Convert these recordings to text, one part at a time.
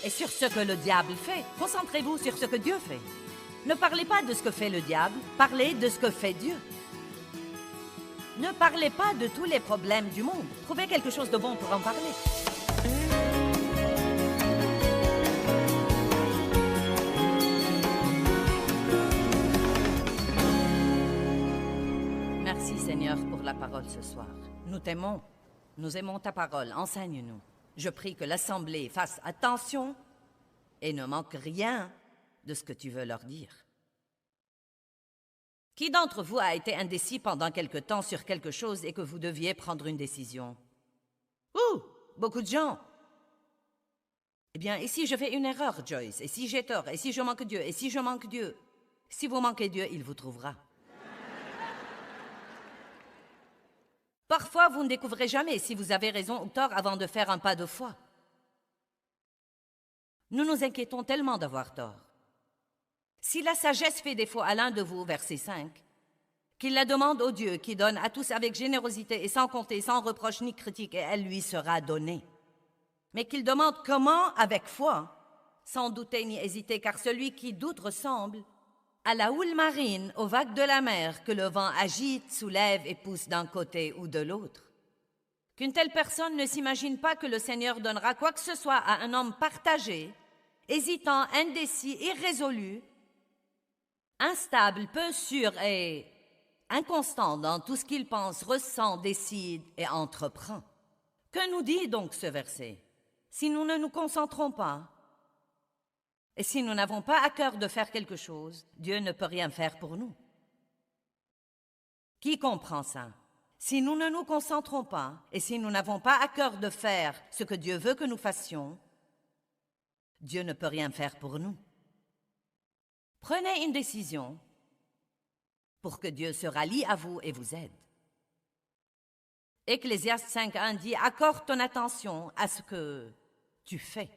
et sur ce que le diable fait. Concentrez-vous sur ce que Dieu fait. Ne parlez pas de ce que fait le diable, parlez de ce que fait Dieu. Ne parlez pas de tous les problèmes du monde. Trouvez quelque chose de bon pour en parler. Merci Seigneur pour la parole ce soir. Nous t'aimons, nous aimons ta parole, enseigne-nous. Je prie que l'Assemblée fasse attention et ne manque rien de ce que tu veux leur dire. Qui d'entre vous a été indécis pendant quelque temps sur quelque chose et que vous deviez prendre une décision? Beaucoup de gens. Eh bien, et si je fais une erreur, Joyce? Et si j'ai tort? Et si je manque Dieu? Et si je manque Dieu? Si vous manquez Dieu, il vous trouvera. Parfois, vous ne découvrez jamais si vous avez raison ou tort avant de faire un pas de foi. Nous nous inquiétons tellement d'avoir tort. Si la sagesse fait défaut à l'un de vous, verset 5, qu'il la demande au Dieu qui donne à tous avec générosité et sans compter, sans reproche ni critique, et elle lui sera donnée. Mais qu'il demande comment avec foi, sans douter ni hésiter, car celui qui doute ressemble à la houle marine, aux vagues de la mer que le vent agite, soulève et pousse d'un côté ou de l'autre. Qu'une telle personne ne s'imagine pas que le Seigneur donnera quoi que ce soit à un homme partagé, hésitant, indécis, irrésolu, instable, peu sûr et inconstant dans tout ce qu'il pense, ressent, décide et entreprend. Que nous dit donc ce verset? Si nous ne nous concentrons pas, et si nous n'avons pas à cœur de faire quelque chose, Dieu ne peut rien faire pour nous. Qui comprend ça? Si nous ne nous concentrons pas, et si nous n'avons pas à cœur de faire ce que Dieu veut que nous fassions, Dieu ne peut rien faire pour nous. Prenez une décision pour que Dieu se rallie à vous et vous aide. Ecclésiaste 5.1 dit « Accorde ton attention à ce que tu fais ».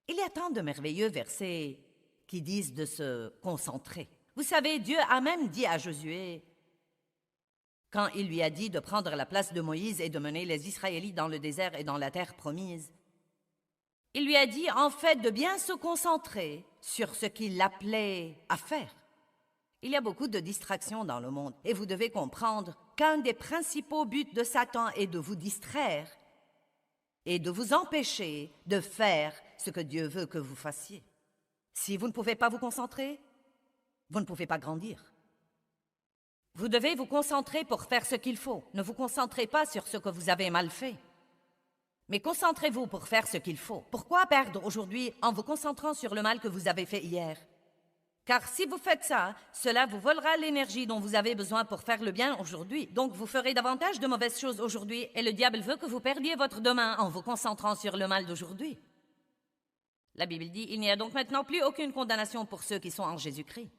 Il y a tant de merveilleux versets qui disent de se concentrer. Vous savez, Dieu a même dit à Josué, quand il lui a dit de prendre la place de Moïse et de mener les Israélites dans le désert et dans la terre promise, il lui a dit en fait de bien se concentrer sur ce qu'il l'appelait à faire. Il y a beaucoup de distractions dans le monde et vous devez comprendre qu'un des principaux buts de Satan est de vous distraire et de vous empêcher de faire ce que Dieu veut que vous fassiez. Si vous ne pouvez pas vous concentrer, vous ne pouvez pas grandir. Vous devez vous concentrer pour faire ce qu'il faut. Ne vous concentrez pas sur ce que vous avez mal fait. Mais concentrez-vous pour faire ce qu'il faut. Pourquoi perdre aujourd'hui en vous concentrant sur le mal que vous avez fait hier? Car si vous faites ça, cela vous volera l'énergie dont vous avez besoin pour faire le bien aujourd'hui. Donc vous ferez davantage de mauvaises choses aujourd'hui et le diable veut que vous perdiez votre demain en vous concentrant sur le mal d'aujourd'hui. La Bible dit, il n'y a donc maintenant plus aucune condamnation pour ceux qui sont en Jésus-Christ.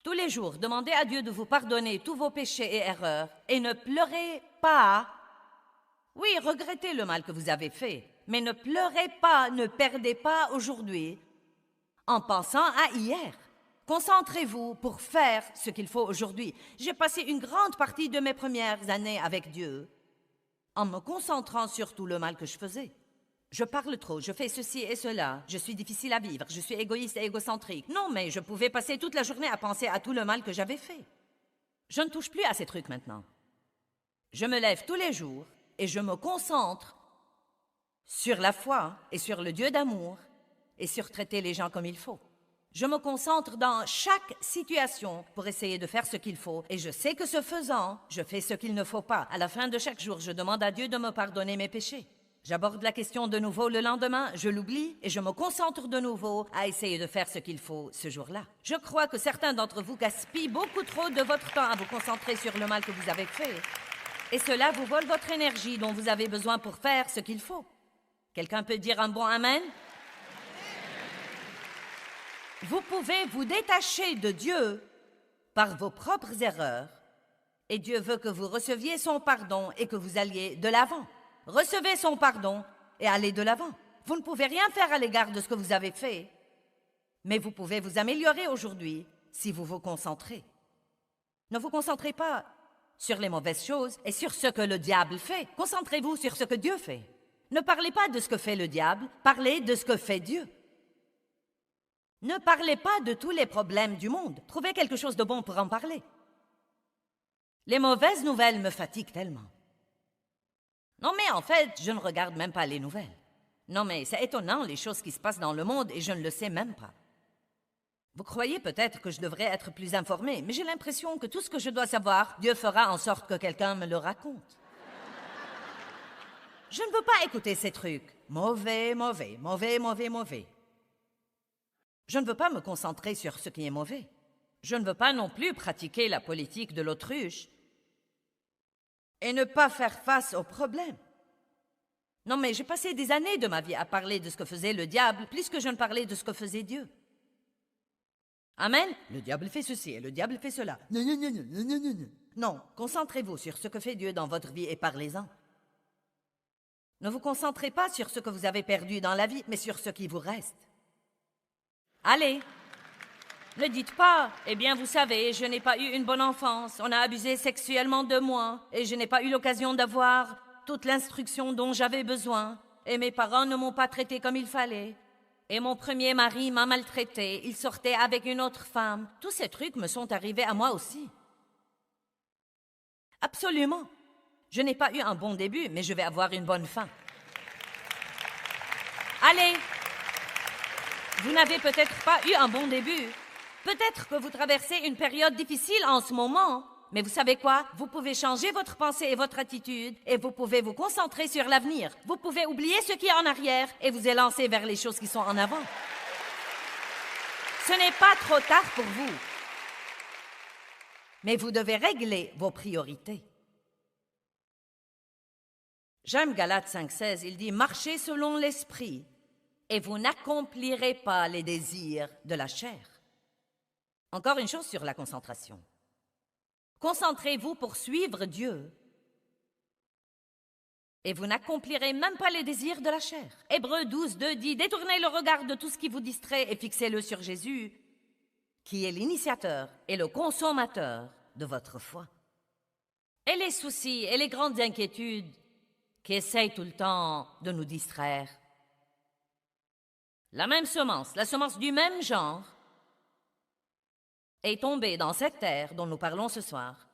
Tous les jours, demandez à Dieu de vous pardonner tous vos péchés et erreurs et ne pleurez pas. Oui, regrettez le mal que vous avez fait, mais ne pleurez pas, ne perdez pas aujourd'hui en pensant à hier. Concentrez-vous pour faire ce qu'il faut aujourd'hui. J'ai passé une grande partie de mes premières années avec Dieu en me concentrant sur tout le mal que je faisais. Je parle trop, je fais ceci et cela, je suis difficile à vivre, je suis égoïste et égocentrique. Non, mais je pouvais passer toute la journée à penser à tout le mal que j'avais fait. Je ne touche plus à ces trucs maintenant. Je me lève tous les jours et je me concentre sur la foi et sur le Dieu d'amour et sur traiter les gens comme il faut. Je me concentre dans chaque situation pour essayer de faire ce qu'il faut et je sais que ce faisant, je fais ce qu'il ne faut pas. À la fin de chaque jour, je demande à Dieu de me pardonner mes péchés. J'aborde la question de nouveau le lendemain, je l'oublie et je me concentre de nouveau à essayer de faire ce qu'il faut ce jour-là. Je crois que certains d'entre vous gaspillent beaucoup trop de votre temps à vous concentrer sur le mal que vous avez fait et cela vous vole votre énergie dont vous avez besoin pour faire ce qu'il faut. Quelqu'un peut dire un bon amen? Vous pouvez vous détacher de Dieu par vos propres erreurs et Dieu veut que vous receviez son pardon et que vous alliez de l'avant. Recevez son pardon et allez de l'avant. Vous ne pouvez rien faire à l'égard de ce que vous avez fait, mais vous pouvez vous améliorer aujourd'hui si vous vous concentrez. Ne vous concentrez pas sur les mauvaises choses et sur ce que le diable fait. Concentrez-vous sur ce que Dieu fait. Ne parlez pas de ce que fait le diable, parlez de ce que fait Dieu. Ne parlez pas de tous les problèmes du monde. Trouvez quelque chose de bon pour en parler. Les mauvaises nouvelles me fatiguent tellement. Non, mais en fait, je ne regarde même pas les nouvelles. Non, mais c'est étonnant les choses qui se passent dans le monde et je ne le sais même pas. Vous croyez peut-être que je devrais être plus informée, mais j'ai l'impression que tout ce que je dois savoir, Dieu fera en sorte que quelqu'un me le raconte. Je ne veux pas écouter ces trucs. Mauvais, mauvais, mauvais, mauvais, mauvais. Je ne veux pas me concentrer sur ce qui est mauvais. Je ne veux pas non plus pratiquer la politique de l'autruche et ne pas faire face aux problèmes. Non, mais j'ai passé des années de ma vie à parler de ce que faisait le diable, plus que je ne parlais de ce que faisait Dieu. Amen? Le diable fait ceci et le diable fait cela. Non, non, non, non, non, non, non. Non, concentrez-vous sur ce que fait Dieu dans votre vie et parlez-en. Ne vous concentrez pas sur ce que vous avez perdu dans la vie, mais sur ce qui vous reste. Allez! Ne dites pas, eh bien, vous savez, je n'ai pas eu une bonne enfance, on a abusé sexuellement de moi, et je n'ai pas eu l'occasion d'avoir toute l'instruction dont j'avais besoin, et mes parents ne m'ont pas traité comme il fallait, et mon premier mari m'a maltraité, il sortait avec une autre femme. Tous ces trucs me sont arrivés à moi aussi. Absolument. Je n'ai pas eu un bon début, mais je vais avoir une bonne fin. Allez! Vous n'avez peut-être pas eu un bon début. Peut-être que vous traversez une période difficile en ce moment, mais vous savez quoi? Vous pouvez changer votre pensée et votre attitude, et vous pouvez vous concentrer sur l'avenir. Vous pouvez oublier ce qui est en arrière et vous élancer vers les choses qui sont en avant. Ce n'est pas trop tard pour vous. Mais vous devez régler vos priorités. J'aime Galates 5,16, il dit « Marchez selon l'esprit, et vous n'accomplirez pas les désirs de la chair. » Encore une chose sur la concentration. Concentrez-vous pour suivre Dieu et vous n'accomplirez même pas les désirs de la chair. Hébreux 12:2 dit « Détournez le regard de tout ce qui vous distrait et fixez-le sur Jésus, qui est l'initiateur et le consommateur de votre foi. » Et les soucis et les grandes inquiétudes qui essayent tout le temps de nous distraire. La même semence, la semence du même genre, est tombée dans cette terre dont nous parlons ce soir.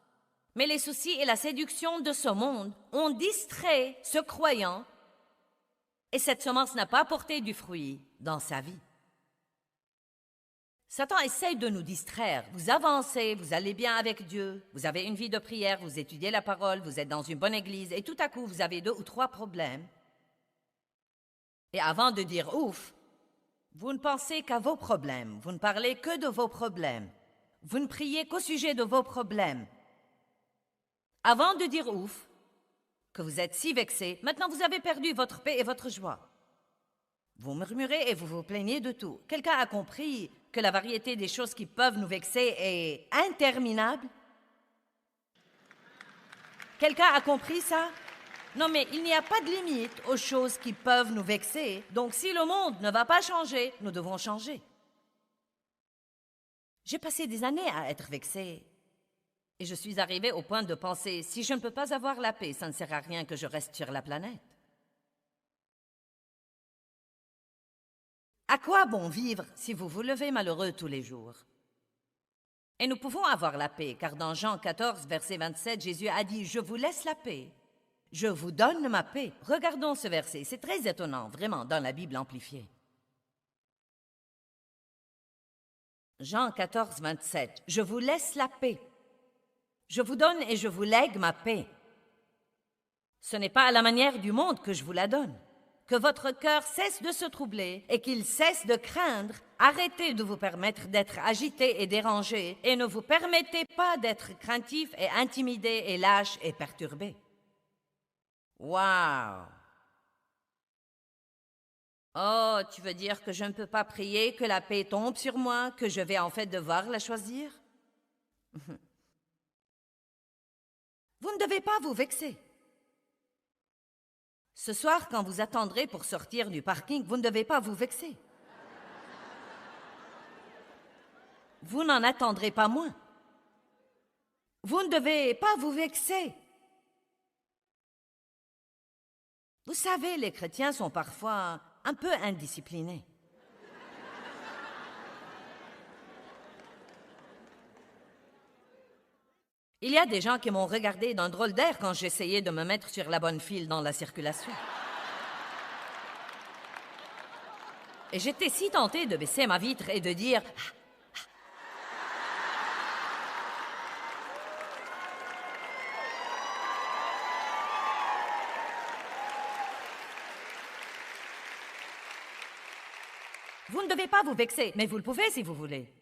Mais les soucis et la séduction de ce monde ont distrait ce croyant et cette semence n'a pas porté du fruit dans sa vie. Satan essaye de nous distraire. Vous avancez, vous allez bien avec Dieu, vous avez une vie de prière, vous étudiez la parole, vous êtes dans une bonne église et tout à coup vous avez 2 ou 3 problèmes. Et avant de dire « ouf », vous ne pensez qu'à vos problèmes, vous ne parlez que de vos problèmes. Vous ne priez qu'au sujet de vos problèmes. Avant de dire ouf, que vous êtes si vexé, maintenant vous avez perdu votre paix et votre joie. Vous murmurez et vous vous plaignez de tout. Quelqu'un a compris que la variété des choses qui peuvent nous vexer est interminable? Quelqu'un a compris ça? Non, mais il n'y a pas de limite aux choses qui peuvent nous vexer. Donc si le monde ne va pas changer, nous devons changer. J'ai passé des années à être vexée et je suis arrivée au point de penser, si je ne peux pas avoir la paix, ça ne sert à rien que je reste sur la planète. À quoi bon vivre si vous vous levez malheureux tous les jours? Et nous pouvons avoir la paix, car dans Jean 14, verset 27, Jésus a dit « Je vous laisse la paix, je vous donne ma paix ». Regardons ce verset, c'est très étonnant, vraiment, dans la Bible amplifiée. Jean 14, 27. « Je vous laisse la paix. Je vous donne et je vous lègue ma paix. Ce n'est pas à la manière du monde que je vous la donne. Que votre cœur cesse de se troubler et qu'il cesse de craindre. Arrêtez de vous permettre d'être agité et dérangé et ne vous permettez pas d'être craintif et intimidé et lâche et perturbé. » Wow! Oh, tu veux dire que je ne peux pas prier, que la paix tombe sur moi, que je vais en fait devoir la choisir? Vous ne devez pas vous vexer. Ce soir, quand vous attendrez pour sortir du parking, vous ne devez pas vous vexer. Vous n'en attendrez pas moins. Vous ne devez pas vous vexer. Vous savez, les chrétiens sont parfois un peu indisciplinés. Il y a des gens qui m'ont regardé d'un drôle d'air quand j'essayais de me mettre sur la bonne file dans la circulation. Et j'étais si tentée de baisser ma vitre et de dire « Vous ne devez pas vous vexer, mais vous le pouvez si vous voulez. »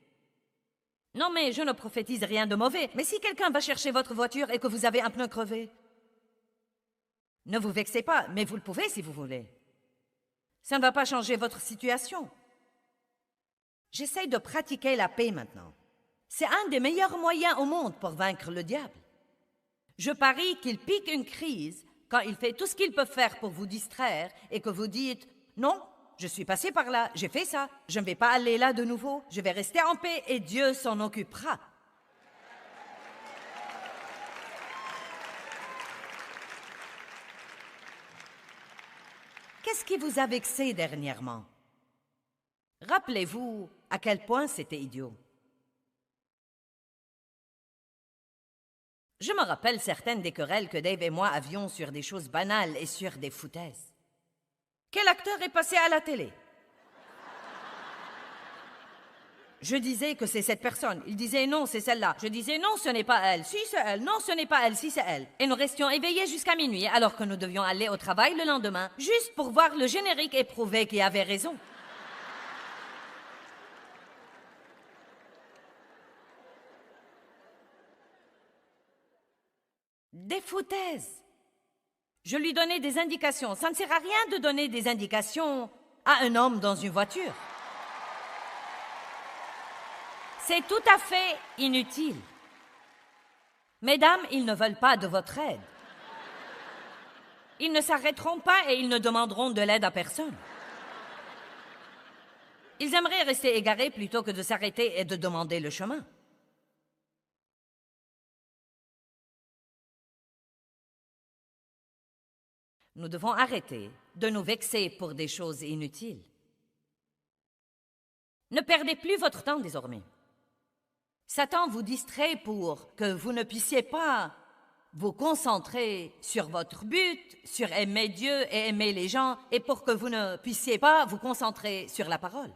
Non, mais je ne prophétise rien de mauvais. Mais si quelqu'un va chercher votre voiture et que vous avez un pneu crevé, ne vous vexez pas, mais vous le pouvez si vous voulez. Ça ne va pas changer votre situation. J'essaie de pratiquer la paix maintenant. C'est un des meilleurs moyens au monde pour vaincre le diable. Je parie qu'il pique une crise quand il fait tout ce qu'il peut faire pour vous distraire et que vous dites « Non, je suis passé par là, j'ai fait ça, je ne vais pas aller là de nouveau, je vais rester en paix et Dieu s'en occupera. » Qu'est-ce qui vous a vexé dernièrement? Rappelez-vous à quel point c'était idiot. Je me rappelle certaines des querelles que Dave et moi avions sur des choses banales et sur des foutaises. Quel acteur est passé à la télé? Je disais que c'est cette personne. Il disait non, c'est celle-là. Je disais non, ce n'est pas elle. Si, c'est elle. Non, ce n'est pas elle. Si, c'est elle. Et nous restions éveillés jusqu'à minuit alors que nous devions aller au travail le lendemain, juste pour voir le générique et prouver qu'il avait raison. Des foutaises. Je lui donnais des indications. Ça ne sert à rien de donner des indications à un homme dans une voiture. C'est tout à fait inutile. Mesdames, ils ne veulent pas de votre aide. Ils ne s'arrêteront pas et ils ne demanderont de l'aide à personne. Ils aimeraient rester égarés plutôt que de s'arrêter et de demander le chemin. Nous devons arrêter de nous vexer pour des choses inutiles. Ne perdez plus votre temps désormais. Satan vous distrait pour que vous ne puissiez pas vous concentrer sur votre but, sur aimer Dieu et aimer les gens, et pour que vous ne puissiez pas vous concentrer sur la parole.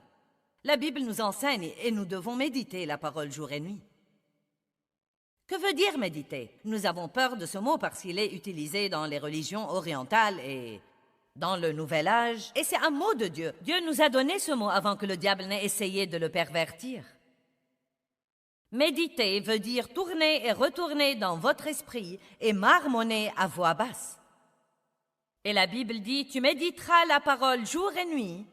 La Bible nous enseigne et nous devons méditer la parole jour et nuit. Que veut dire méditer? Nous avons peur de ce mot parce qu'il est utilisé dans les religions orientales et dans le Nouvel Âge. Et c'est un mot de Dieu. Dieu nous a donné ce mot avant que le diable n'ait essayé de le pervertir. Méditer veut dire tourner et retourner dans votre esprit et marmonner à voix basse. Et la Bible dit, tu méditeras la parole jour et nuit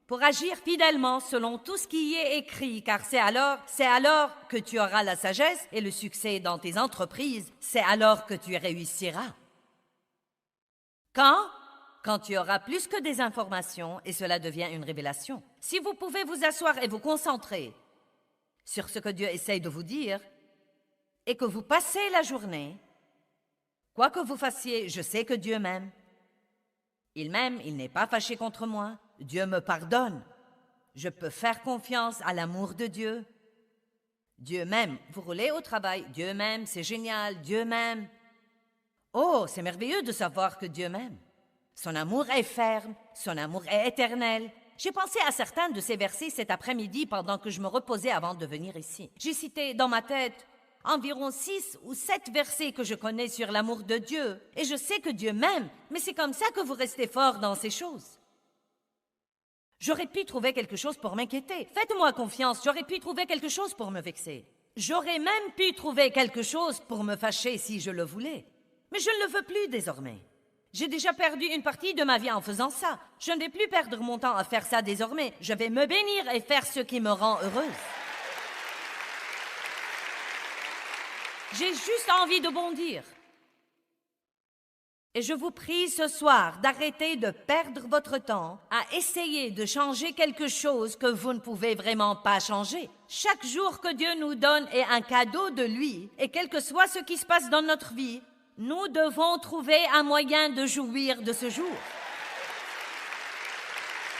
pour agir fidèlement selon tout ce qui y est écrit, car c'est alors que tu auras la sagesse et le succès dans tes entreprises, c'est alors que tu réussiras. Quand tu auras plus que des informations et cela devient une révélation. Si vous pouvez vous asseoir et vous concentrer sur ce que Dieu essaye de vous dire et que vous passez la journée, quoi que vous fassiez, je sais que Dieu m'aime. Il m'aime, il n'est pas fâché contre moi. Dieu me pardonne. Je peux faire confiance à l'amour de Dieu. Dieu m'aime. Vous roulez au travail. Dieu m'aime, c'est génial. Dieu m'aime. Oh, c'est merveilleux de savoir que Dieu m'aime. Son amour est ferme. Son amour est éternel. J'ai pensé à certains de ces versets cet après-midi pendant que je me reposais avant de venir ici. J'ai cité dans ma tête environ 6 ou 7 versets que je connais sur l'amour de Dieu. Et je sais que Dieu m'aime, mais c'est comme ça que vous restez fort dans ces choses. J'aurais pu trouver quelque chose pour m'inquiéter. Faites-moi confiance, j'aurais pu trouver quelque chose pour me vexer. J'aurais même pu trouver quelque chose pour me fâcher si je le voulais. Mais je ne le veux plus désormais. J'ai déjà perdu une partie de ma vie en faisant ça. Je ne vais plus perdre mon temps à faire ça désormais. Je vais me bénir et faire ce qui me rend heureuse. J'ai juste envie de bondir. Et je vous prie ce soir d'arrêter de perdre votre temps à essayer de changer quelque chose que vous ne pouvez vraiment pas changer. Chaque jour que Dieu nous donne est un cadeau de lui, et quel que soit ce qui se passe dans notre vie, nous devons trouver un moyen de jouir de ce jour.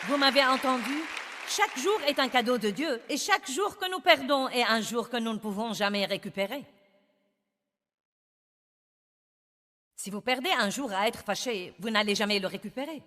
Vous m'avez entendu? Chaque jour est un cadeau de Dieu et chaque jour que nous perdons est un jour que nous ne pouvons jamais récupérer. Si vous perdez un jour à être fâché, vous n'allez jamais le récupérer.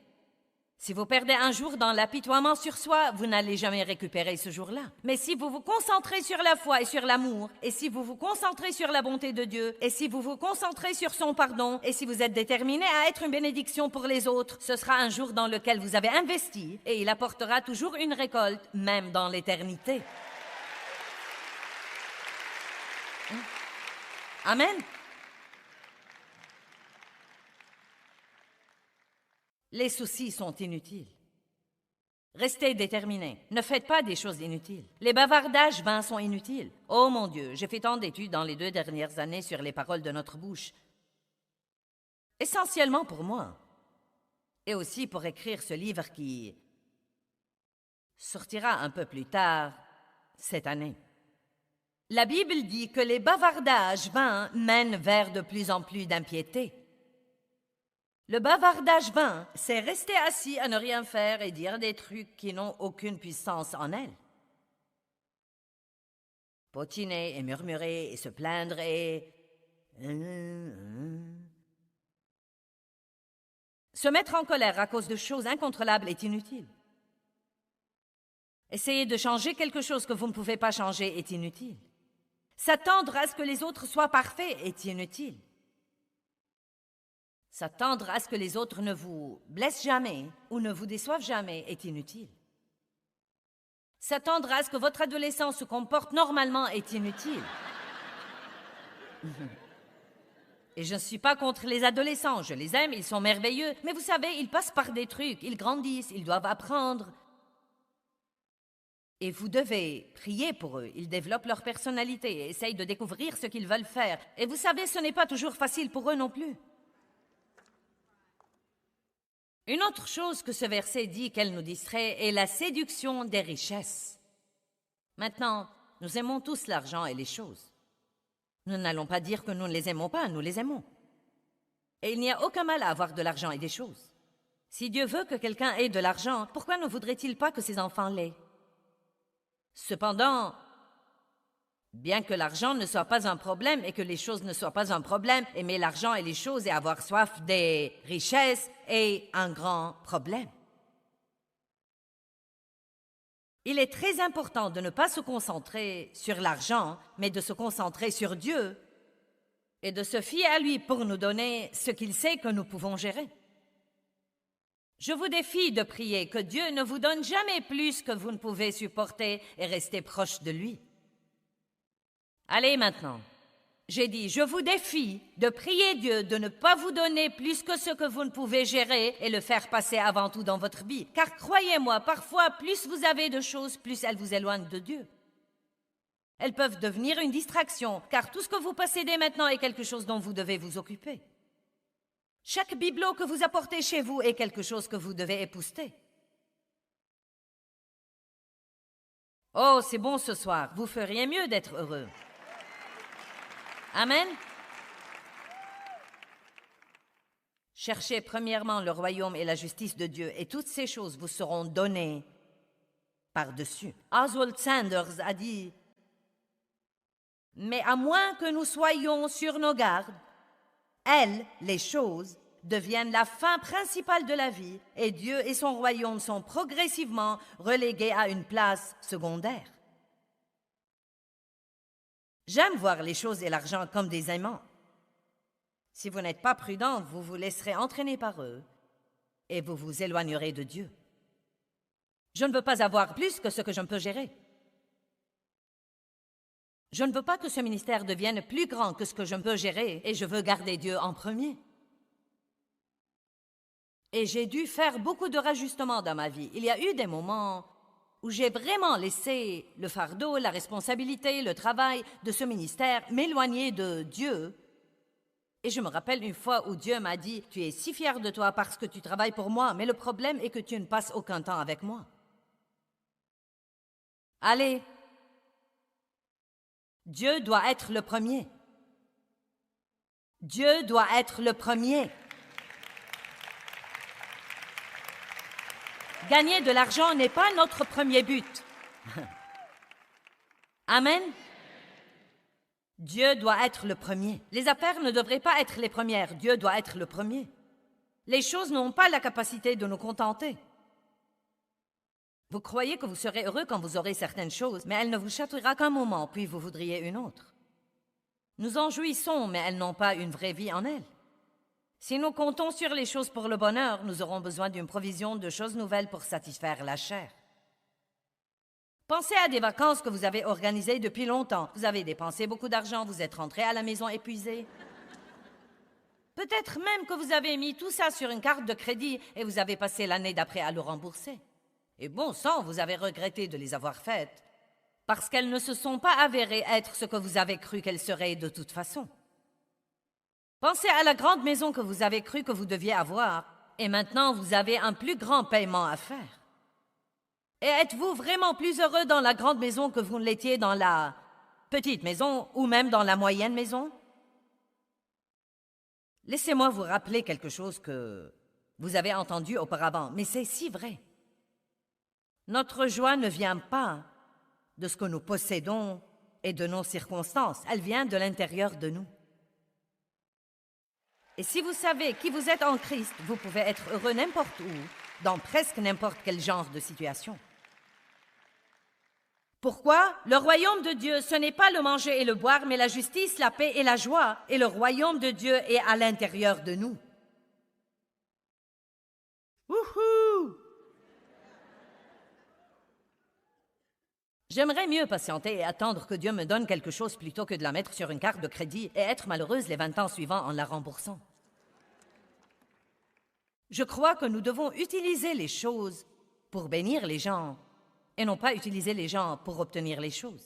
Si vous perdez un jour dans l'apitoiement sur soi, vous n'allez jamais récupérer ce jour-là. Mais si vous vous concentrez sur la foi et sur l'amour, et si vous vous concentrez sur la bonté de Dieu, et si vous vous concentrez sur son pardon, et si vous êtes déterminé à être une bénédiction pour les autres, ce sera un jour dans lequel vous avez investi, et il apportera toujours une récolte, même dans l'éternité. Amen. Les soucis sont inutiles. Restez déterminés. Ne faites pas des choses inutiles. Les bavardages vains sont inutiles. Oh mon Dieu, j'ai fait tant d'études dans les 2 dernières années sur les paroles de notre bouche. Essentiellement pour moi. Et aussi pour écrire ce livre qui sortira un peu plus tard cette année. La Bible dit que les bavardages vains mènent vers de plus en plus d'impiété. Le bavardage vain, c'est rester assis à ne rien faire et dire des trucs qui n'ont aucune puissance en elles. Potiner et murmurer et se plaindre et... Se mettre en colère à cause de choses incontrôlables est inutile. Essayer de changer quelque chose que vous ne pouvez pas changer est inutile. S'attendre à ce que les autres soient parfaits est inutile. S'attendre à ce que les autres ne vous blessent jamais ou ne vous déçoivent jamais est inutile. S'attendre à ce que votre adolescent se comporte normalement est inutile. Et je ne suis pas contre les adolescents, je les aime, ils sont merveilleux, mais vous savez, ils passent par des trucs, ils grandissent, ils doivent apprendre. Et vous devez prier pour eux, ils développent leur personnalité et essayent de découvrir ce qu'ils veulent faire. Et vous savez, ce n'est pas toujours facile pour eux non plus. Une autre chose que ce verset dit qu'elle nous distrait est la séduction des richesses. Maintenant, nous aimons tous l'argent et les choses. Nous n'allons pas dire que nous ne les aimons pas, nous les aimons. Et il n'y a aucun mal à avoir de l'argent et des choses. Si Dieu veut que quelqu'un ait de l'argent, pourquoi ne voudrait-il pas que ses enfants l'aient? Cependant, bien que l'argent ne soit pas un problème et que les choses ne soient pas un problème, aimer l'argent et les choses et avoir soif des richesses est un grand problème. Il est très important de ne pas se concentrer sur l'argent, mais de se concentrer sur Dieu et de se fier à lui pour nous donner ce qu'il sait que nous pouvons gérer. Je vous défie de prier que Dieu ne vous donne jamais plus que vous ne pouvez supporter et rester proche de lui. Allez maintenant, j'ai dit, je vous défie de prier Dieu de ne pas vous donner plus que ce que vous ne pouvez gérer et le faire passer avant tout dans votre vie. Car croyez-moi, parfois, plus vous avez de choses, plus elles vous éloignent de Dieu. Elles peuvent devenir une distraction, car tout ce que vous possédez maintenant est quelque chose dont vous devez vous occuper. Chaque bibelot que vous apportez chez vous est quelque chose que vous devez épousseter. Oh, c'est bon ce soir, vous feriez mieux d'être heureux. Amen. Cherchez premièrement le royaume et la justice de Dieu, et toutes ces choses vous seront données par-dessus. Oswald Sanders a dit, « Mais à moins que nous soyons sur nos gardes, elles, les choses, deviennent la fin principale de la vie, et Dieu et son royaume sont progressivement relégués à une place secondaire. » J'aime voir les choses et l'argent comme des aimants. Si vous n'êtes pas prudent, vous vous laisserez entraîner par eux et vous vous éloignerez de Dieu. Je ne veux pas avoir plus que ce que je ne peux gérer. Je ne veux pas que ce ministère devienne plus grand que ce que je peux gérer et je veux garder Dieu en premier. Et j'ai dû faire beaucoup de rajustements dans ma vie. Il y a eu des moments où j'ai vraiment laissé le fardeau, la responsabilité, le travail de ce ministère m'éloigner de Dieu. Et je me rappelle une fois où Dieu m'a dit « Tu es si fier de toi parce que tu travailles pour moi, mais le problème est que tu ne passes aucun temps avec moi. » Allez, Dieu doit être le premier. Dieu doit être le premier. Gagner de l'argent n'est pas notre premier but. Amen. Dieu doit être le premier. Les affaires ne devraient pas être les premières. Dieu doit être le premier. Les choses n'ont pas la capacité de nous contenter. Vous croyez que vous serez heureux quand vous aurez certaines choses, mais elle ne vous chatouillera qu'un moment, puis vous voudriez une autre. Nous en jouissons, mais elles n'ont pas une vraie vie en elles. Si nous comptons sur les choses pour le bonheur, nous aurons besoin d'une provision de choses nouvelles pour satisfaire la chair. Pensez à des vacances que vous avez organisées depuis longtemps. Vous avez dépensé beaucoup d'argent, vous êtes rentré à la maison épuisé. Peut-être même que vous avez mis tout ça sur une carte de crédit et vous avez passé l'année d'après à le rembourser. Et bon sang, vous avez regretté de les avoir faites, parce qu'elles ne se sont pas avérées être ce que vous avez cru qu'elles seraient de toute façon. Pensez à la grande maison que vous avez cru que vous deviez avoir, et maintenant vous avez un plus grand paiement à faire. Et êtes-vous vraiment plus heureux dans la grande maison que vous ne l'étiez dans la petite maison ou même dans la moyenne maison? Laissez-moi vous rappeler quelque chose que vous avez entendu auparavant, mais c'est si vrai. Notre joie ne vient pas de ce que nous possédons et de nos circonstances, elle vient de l'intérieur de nous. Et si vous savez qui vous êtes en Christ, vous pouvez être heureux n'importe où, dans presque n'importe quel genre de situation. Pourquoi? Le royaume de Dieu, ce n'est pas le manger et le boire, mais la justice, la paix et la joie. Et le royaume de Dieu est à l'intérieur de nous. Wouhou! J'aimerais mieux patienter et attendre que Dieu me donne quelque chose plutôt que de la mettre sur une carte de crédit et être malheureuse les 20 ans suivants en la remboursant. Je crois que nous devons utiliser les choses pour bénir les gens et non pas utiliser les gens pour obtenir les choses.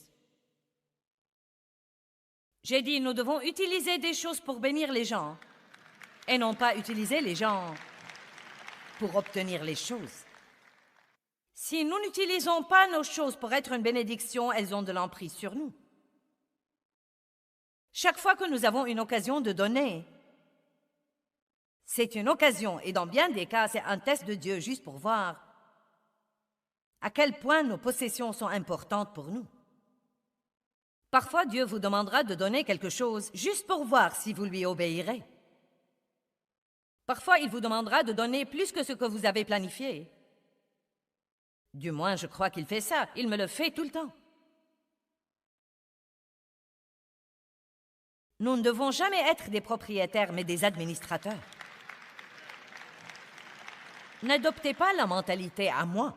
J'ai dit, nous devons utiliser des choses pour bénir les gens et non pas utiliser les gens pour obtenir les choses. Si nous n'utilisons pas nos choses pour être une bénédiction, elles ont de l'emprise sur nous. Chaque fois que nous avons une occasion de donner, c'est une occasion, et dans bien des cas, c'est un test de Dieu juste pour voir à quel point nos possessions sont importantes pour nous. Parfois, Dieu vous demandera de donner quelque chose juste pour voir si vous lui obéirez. Parfois, il vous demandera de donner plus que ce que vous avez planifié. Du moins, je crois qu'il fait ça. Il me le fait tout le temps. Nous ne devons jamais être des propriétaires, mais des administrateurs. N'adoptez pas la mentalité « à moi ».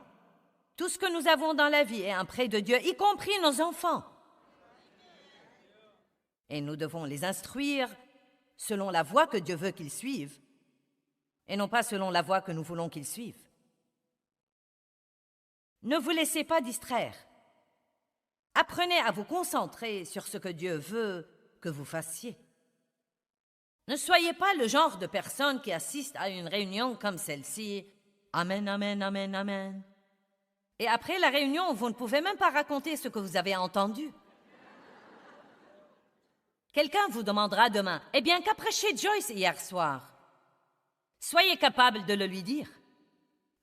Tout ce que nous avons dans la vie est un prêt de Dieu, y compris nos enfants. Et nous devons les instruire selon la voie que Dieu veut qu'ils suivent, et non pas selon la voie que nous voulons qu'ils suivent. Ne vous laissez pas distraire. Apprenez à vous concentrer sur ce que Dieu veut que vous fassiez. Ne soyez pas le genre de personne qui assiste à une réunion comme celle-ci. Amen, amen, amen, amen. Et après la réunion, vous ne pouvez même pas raconter ce que vous avez entendu. Quelqu'un vous demandera demain, « Eh bien, qu'a prêché Joyce hier soir? » Soyez capable de le lui dire.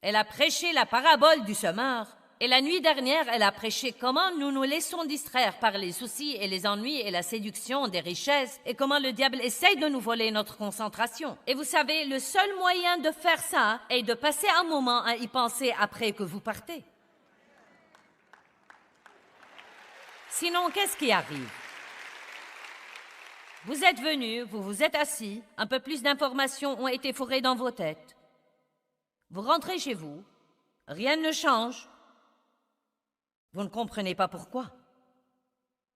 Elle a prêché la parabole du semeur, et la nuit dernière, elle a prêché comment nous nous laissons distraire par les soucis et les ennuis et la séduction des richesses, et comment le diable essaye de nous voler notre concentration. Et vous savez, le seul moyen de faire ça est de passer un moment à y penser après que vous partez. Sinon, qu'est-ce qui arrive? Vous êtes venus, vous vous êtes assis, un peu plus d'informations ont été fourrées dans vos têtes. Vous rentrez chez vous, rien ne change. Vous ne comprenez pas pourquoi.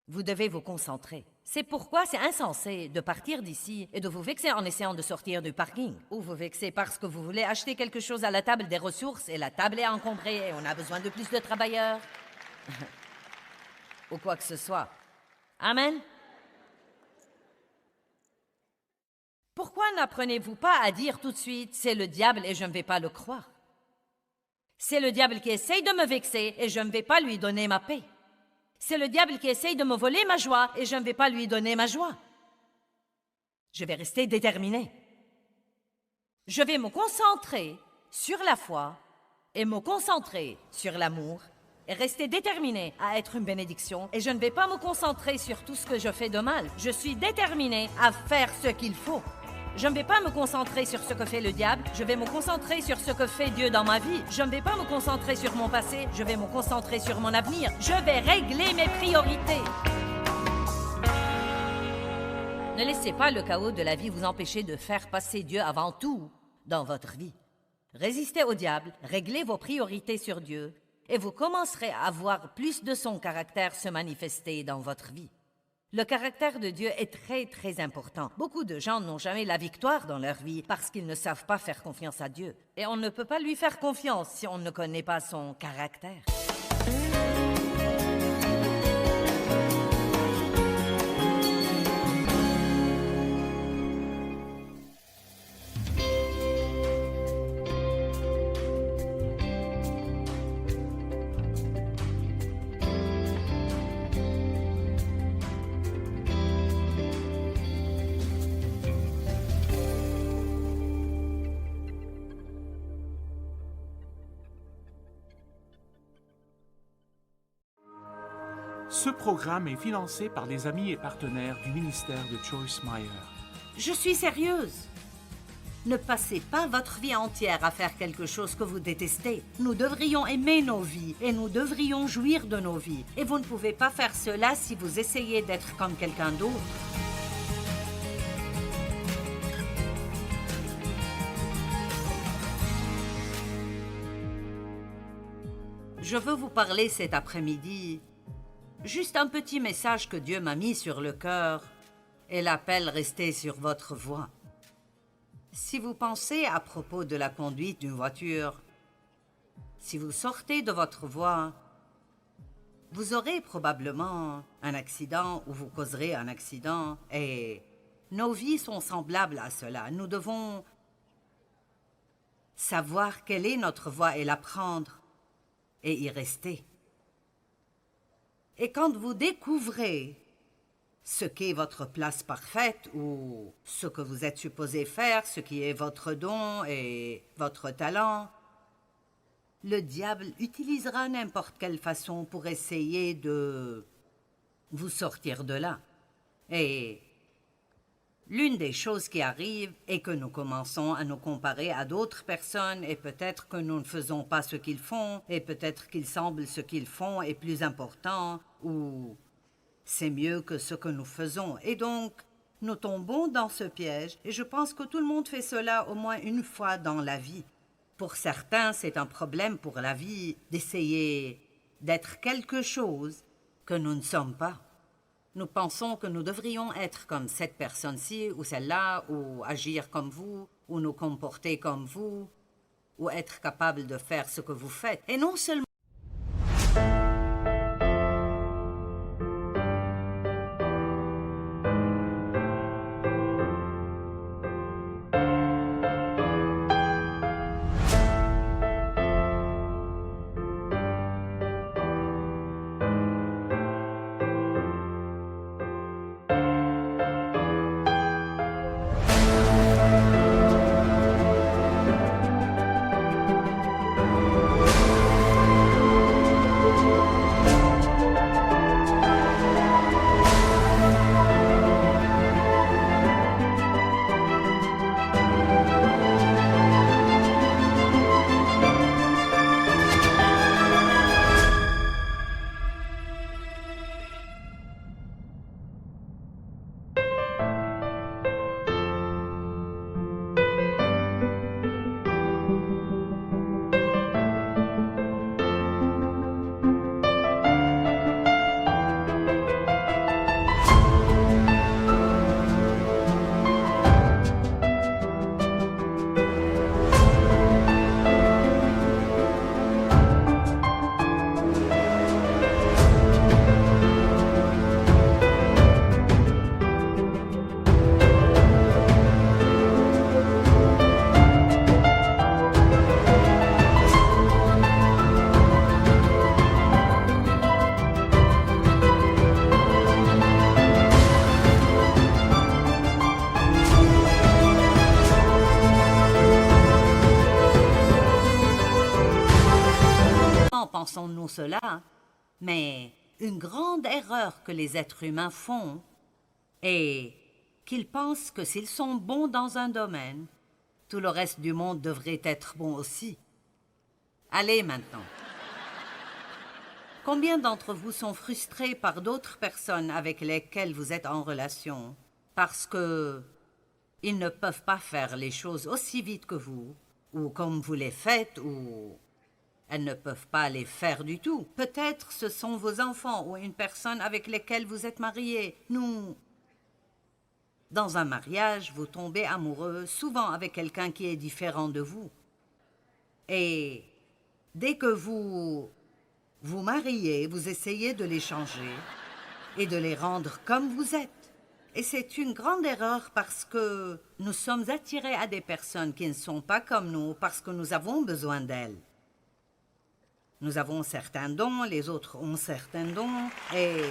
Vous devez vous concentrer. C'est pourquoi c'est insensé de partir d'ici et de vous vexer en essayant de sortir du parking. Ou vous vexer parce que vous voulez acheter quelque chose à la table des ressources et la table est encombrée et on a besoin de plus de travailleurs. Ou quoi que ce soit. Amen. Pourquoi n'apprenez-vous pas à dire tout de suite « c'est le diable et je ne vais pas le croire ». C'est le diable qui essaye de me vexer et je ne vais pas lui donner ma paix. C'est le diable qui essaye de me voler ma joie et je ne vais pas lui donner ma joie. Je vais rester déterminé. Je vais me concentrer sur la foi et me concentrer sur l'amour et rester déterminé à être une bénédiction. Et je ne vais pas me concentrer sur tout ce que je fais de mal. Je suis déterminé à faire ce qu'il faut. Je ne vais pas me concentrer sur ce que fait le diable. Je vais me concentrer sur ce que fait Dieu dans ma vie. Je ne vais pas me concentrer sur mon passé. Je vais me concentrer sur mon avenir. Je vais régler mes priorités. Ne laissez pas le chaos de la vie vous empêcher de faire passer Dieu avant tout dans votre vie. Résistez au diable, réglez vos priorités sur Dieu et vous commencerez à voir plus de son caractère se manifester dans votre vie. Le caractère de Dieu est très, très important. Beaucoup de gens n'ont jamais la victoire dans leur vie parce qu'ils ne savent pas faire confiance à Dieu. Et on ne peut pas lui faire confiance si on ne connaît pas son caractère. Ce programme est financé par les amis et partenaires du ministère de Joyce Meyer. Je suis sérieuse. Ne passez pas votre vie entière à faire quelque chose que vous détestez. Nous devrions aimer nos vies et nous devrions jouir de nos vies. Et vous ne pouvez pas faire cela si vous essayez d'être comme quelqu'un d'autre. Je veux vous parler cet après-midi. Juste un petit message que Dieu m'a mis sur le cœur et l'appel rester sur votre voie. Si vous pensez à propos de la conduite d'une voiture, si vous sortez de votre voie, vous aurez probablement un accident ou vous causerez un accident et nos vies sont semblables à cela. Nous devons savoir quelle est notre voie et la prendre et y rester. Et quand vous découvrez ce qu'est votre place parfaite ou ce que vous êtes supposé faire, ce qui est votre don et votre talent, le diable utilisera n'importe quelle façon pour essayer de vous sortir de là. Et l'une des choses qui arrive est que nous commençons à nous comparer à d'autres personnes et peut-être que nous ne faisons pas ce qu'ils font et peut-être qu'il semble ce qu'ils font est plus important ou c'est mieux que ce que nous faisons. Et donc, nous tombons dans ce piège et je pense que tout le monde fait cela au moins une fois dans la vie. Pour certains, c'est un problème pour la vie d'essayer d'être quelque chose que nous ne sommes pas. Nous pensons que nous devrions être comme cette personne-ci ou celle-là, ou agir comme vous, ou nous comporter comme vous, ou être capable de faire ce que vous faites. Et non seulement font cela, mais une grande erreur que les êtres humains font est qu'ils pensent que s'ils sont bons dans un domaine, tout le reste du monde devrait être bon aussi. Allez maintenant. Combien d'entre vous sont frustrés par d'autres personnes avec lesquelles vous êtes en relation parce que ils ne peuvent pas faire les choses aussi vite que vous, ou comme vous les faites, ou elles ne peuvent pas les faire du tout. Peut-être ce sont vos enfants ou une personne avec laquelle vous êtes mariés. Dans un mariage, vous tombez amoureux souvent avec quelqu'un qui est différent de vous. Et dès que vous vous mariez, vous essayez de les changer et de les rendre comme vous êtes. Et c'est une grande erreur parce que nous sommes attirés à des personnes qui ne sont pas comme nous parce que nous avons besoin d'elles. Nous avons certains dons, les autres ont certains dons, et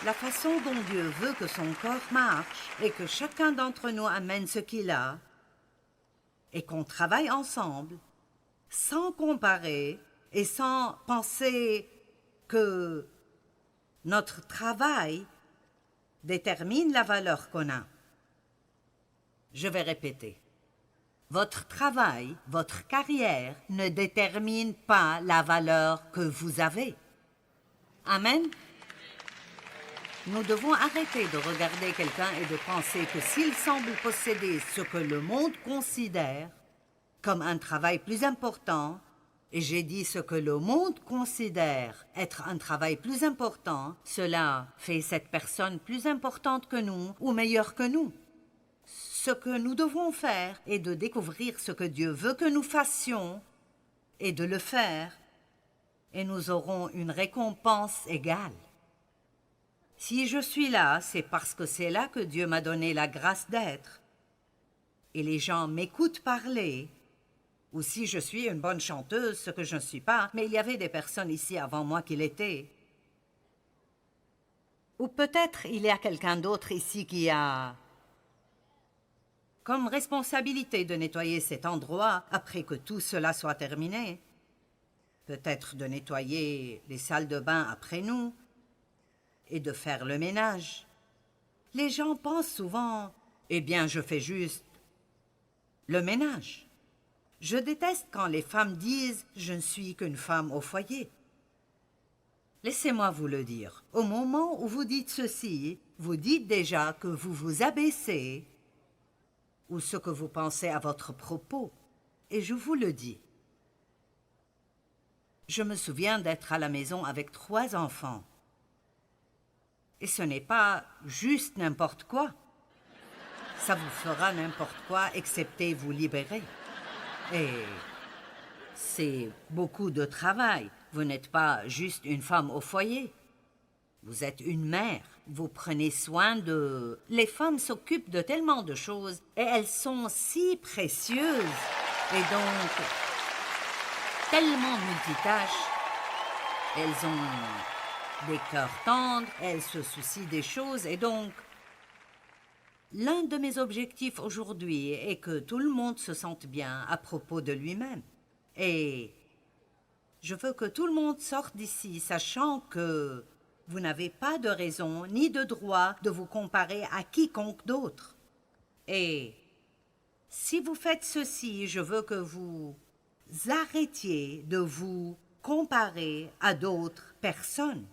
la façon dont Dieu veut que son corps marche et que chacun d'entre nous amène ce qu'il a et qu'on travaille ensemble sans comparer et sans penser que notre travail détermine la valeur qu'on a. Je vais répéter. Votre travail, votre carrière ne détermine pas la valeur que vous avez. Amen. Nous devons arrêter de regarder quelqu'un et de penser que s'il semble posséder ce que le monde considère comme un travail plus important, et j'ai dit ce que le monde considère être un travail plus important, cela fait cette personne plus importante que nous ou meilleure que nous. Ce que nous devons faire est de découvrir ce que Dieu veut que nous fassions et de le faire, et nous aurons une récompense égale. Si je suis là, c'est parce que c'est là que Dieu m'a donné la grâce d'être. Et les gens m'écoutent parler. Ou si je suis une bonne chanteuse, ce que je ne suis pas, mais il y avait des personnes ici avant moi qui l'étaient. Ou peut-être il y a quelqu'un d'autre ici qui a comme responsabilité de nettoyer cet endroit après que tout cela soit terminé. Peut-être de nettoyer les salles de bain après nous et de faire le ménage. Les gens pensent souvent, eh bien, je fais juste le ménage. Je déteste quand les femmes disent « je ne suis qu'une femme au foyer ». Laissez-moi vous le dire. Au moment où vous dites ceci, vous dites déjà que vous vous abaissez ou ce que vous pensez à votre propos. Et je vous le dis. Je me souviens d'être à la maison avec 3 enfants. Et ce n'est pas juste n'importe quoi. Ça vous fera n'importe quoi, excepté vous libérer. Et c'est beaucoup de travail. Vous n'êtes pas juste une femme au foyer. Vous êtes une mère. Vous prenez soin de... Les femmes s'occupent de tellement de choses et elles sont si précieuses. Et donc, tellement multitâches. Elles ont des cœurs tendres, elles se soucient des choses et donc... L'un de mes objectifs aujourd'hui est que tout le monde se sente bien à propos de lui-même. Et je veux que tout le monde sorte d'ici sachant que vous n'avez pas de raison ni de droit de vous comparer à quiconque d'autre. Et si vous faites ceci, je veux que vous arrêtiez de vous comparer à d'autres personnes.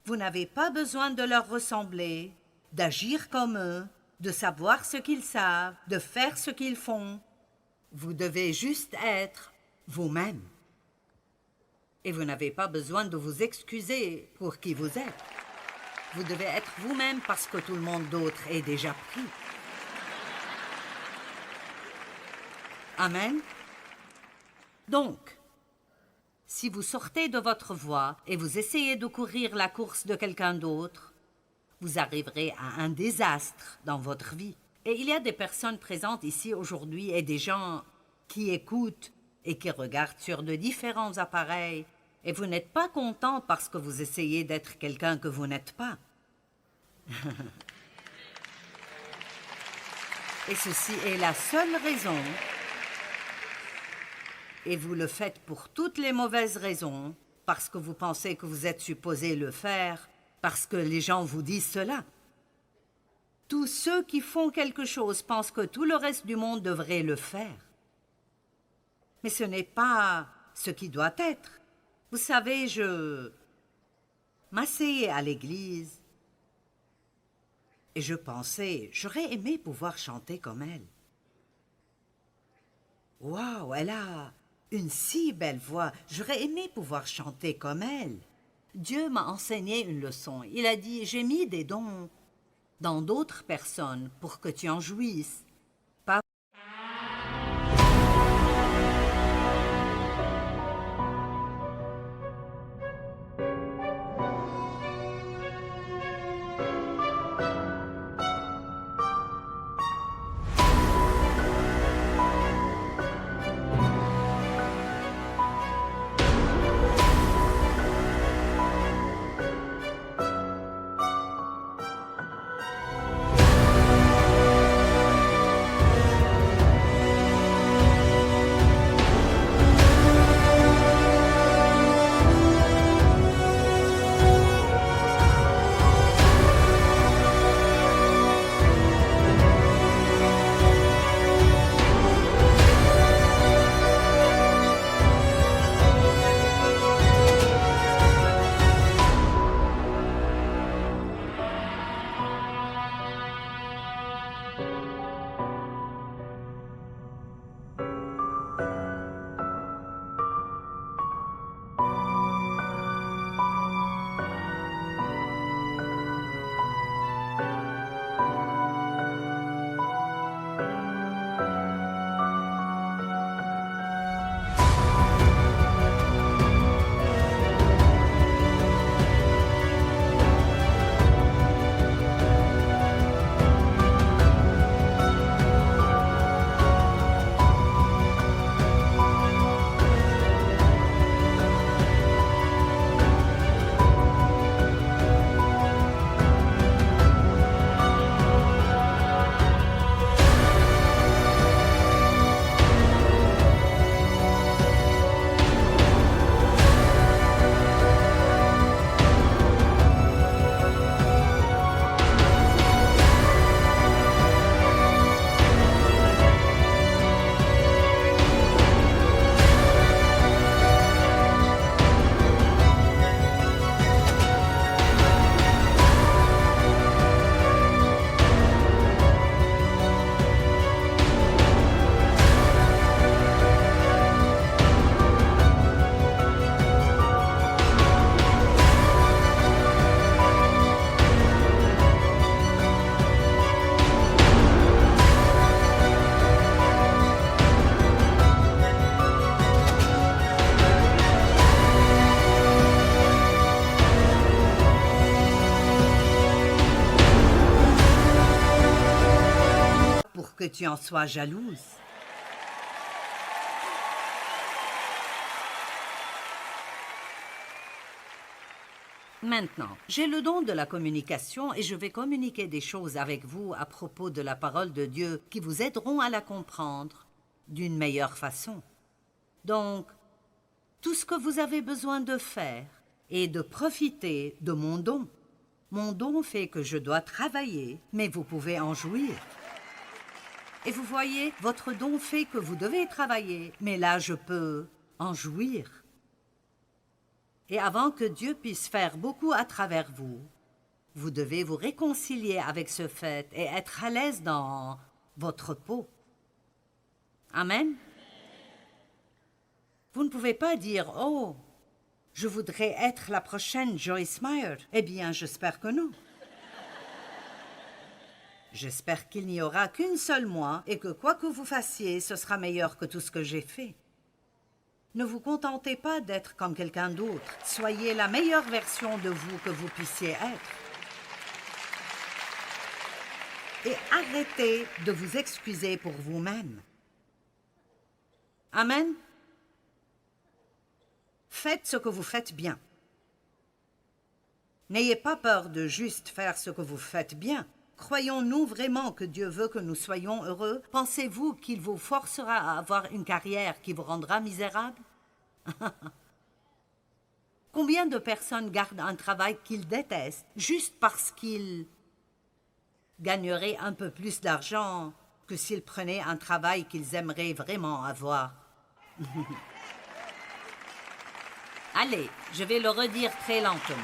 Vous n'avez pas besoin de leur ressembler, d'agir comme eux, de savoir ce qu'ils savent, de faire ce qu'ils font. Vous devez juste être vous-même. Et vous n'avez pas besoin de vous excuser pour qui vous êtes. Vous devez être vous-même parce que tout le monde d'autre est déjà pris. Amen. Donc, si vous sortez de votre voie et vous essayez de courir la course de quelqu'un d'autre, vous arriverez à un désastre dans votre vie. Et il y a des personnes présentes ici aujourd'hui et des gens qui écoutent et qui regardent sur de différents appareils et vous n'êtes pas content parce que vous essayez d'être quelqu'un que vous n'êtes pas. Et ceci est la seule raison Et vous le faites pour toutes les mauvaises raisons, parce que vous pensez que vous êtes supposé le faire, parce que les gens vous disent cela. Tous ceux qui font quelque chose pensent que tout le reste du monde devrait le faire. Mais ce n'est pas ce qui doit être. Vous savez, je m'asseyais à l'église et je pensais, j'aurais aimé pouvoir chanter comme elle. Waouh, elle a une si belle voix. J'aurais aimé pouvoir chanter comme elle. Dieu m'a enseigné une leçon. Il a dit, j'ai mis des dons dans d'autres personnes pour que tu en jouisses. Pas pour que tu en sois jalouse. Maintenant, j'ai le don de la communication et je vais communiquer des choses avec vous à propos de la parole de Dieu qui vous aideront à la comprendre d'une meilleure façon. Donc, tout ce que vous avez besoin de faire est de profiter de mon don. Mon don fait que je dois travailler, mais vous pouvez en jouir. Et vous voyez, votre don fait que vous devez travailler, mais là je peux en jouir. Et avant que Dieu puisse faire beaucoup à travers vous, vous devez vous réconcilier avec ce fait et être à l'aise dans votre peau. Amen. Vous ne pouvez pas dire « Oh, je voudrais être la prochaine Joyce Meyer ». Eh bien, j'espère que non. J'espère qu'il n'y aura qu'une seule moi et que quoi que vous fassiez, ce sera meilleur que tout ce que j'ai fait. Ne vous contentez pas d'être comme quelqu'un d'autre. Soyez la meilleure version de vous que vous puissiez être. Et arrêtez de vous excuser pour vous-même. Amen. Faites ce que vous faites bien. N'ayez pas peur de juste faire ce que vous faites bien. Croyons-nous vraiment que Dieu veut que nous soyons heureux? Pensez-vous qu'il vous forcera à avoir une carrière qui vous rendra misérable? Combien de personnes gardent un travail qu'ils détestent juste parce qu'ils gagneraient un peu plus d'argent que s'ils prenaient un travail qu'ils aimeraient vraiment avoir? Allez, je vais le redire très lentement.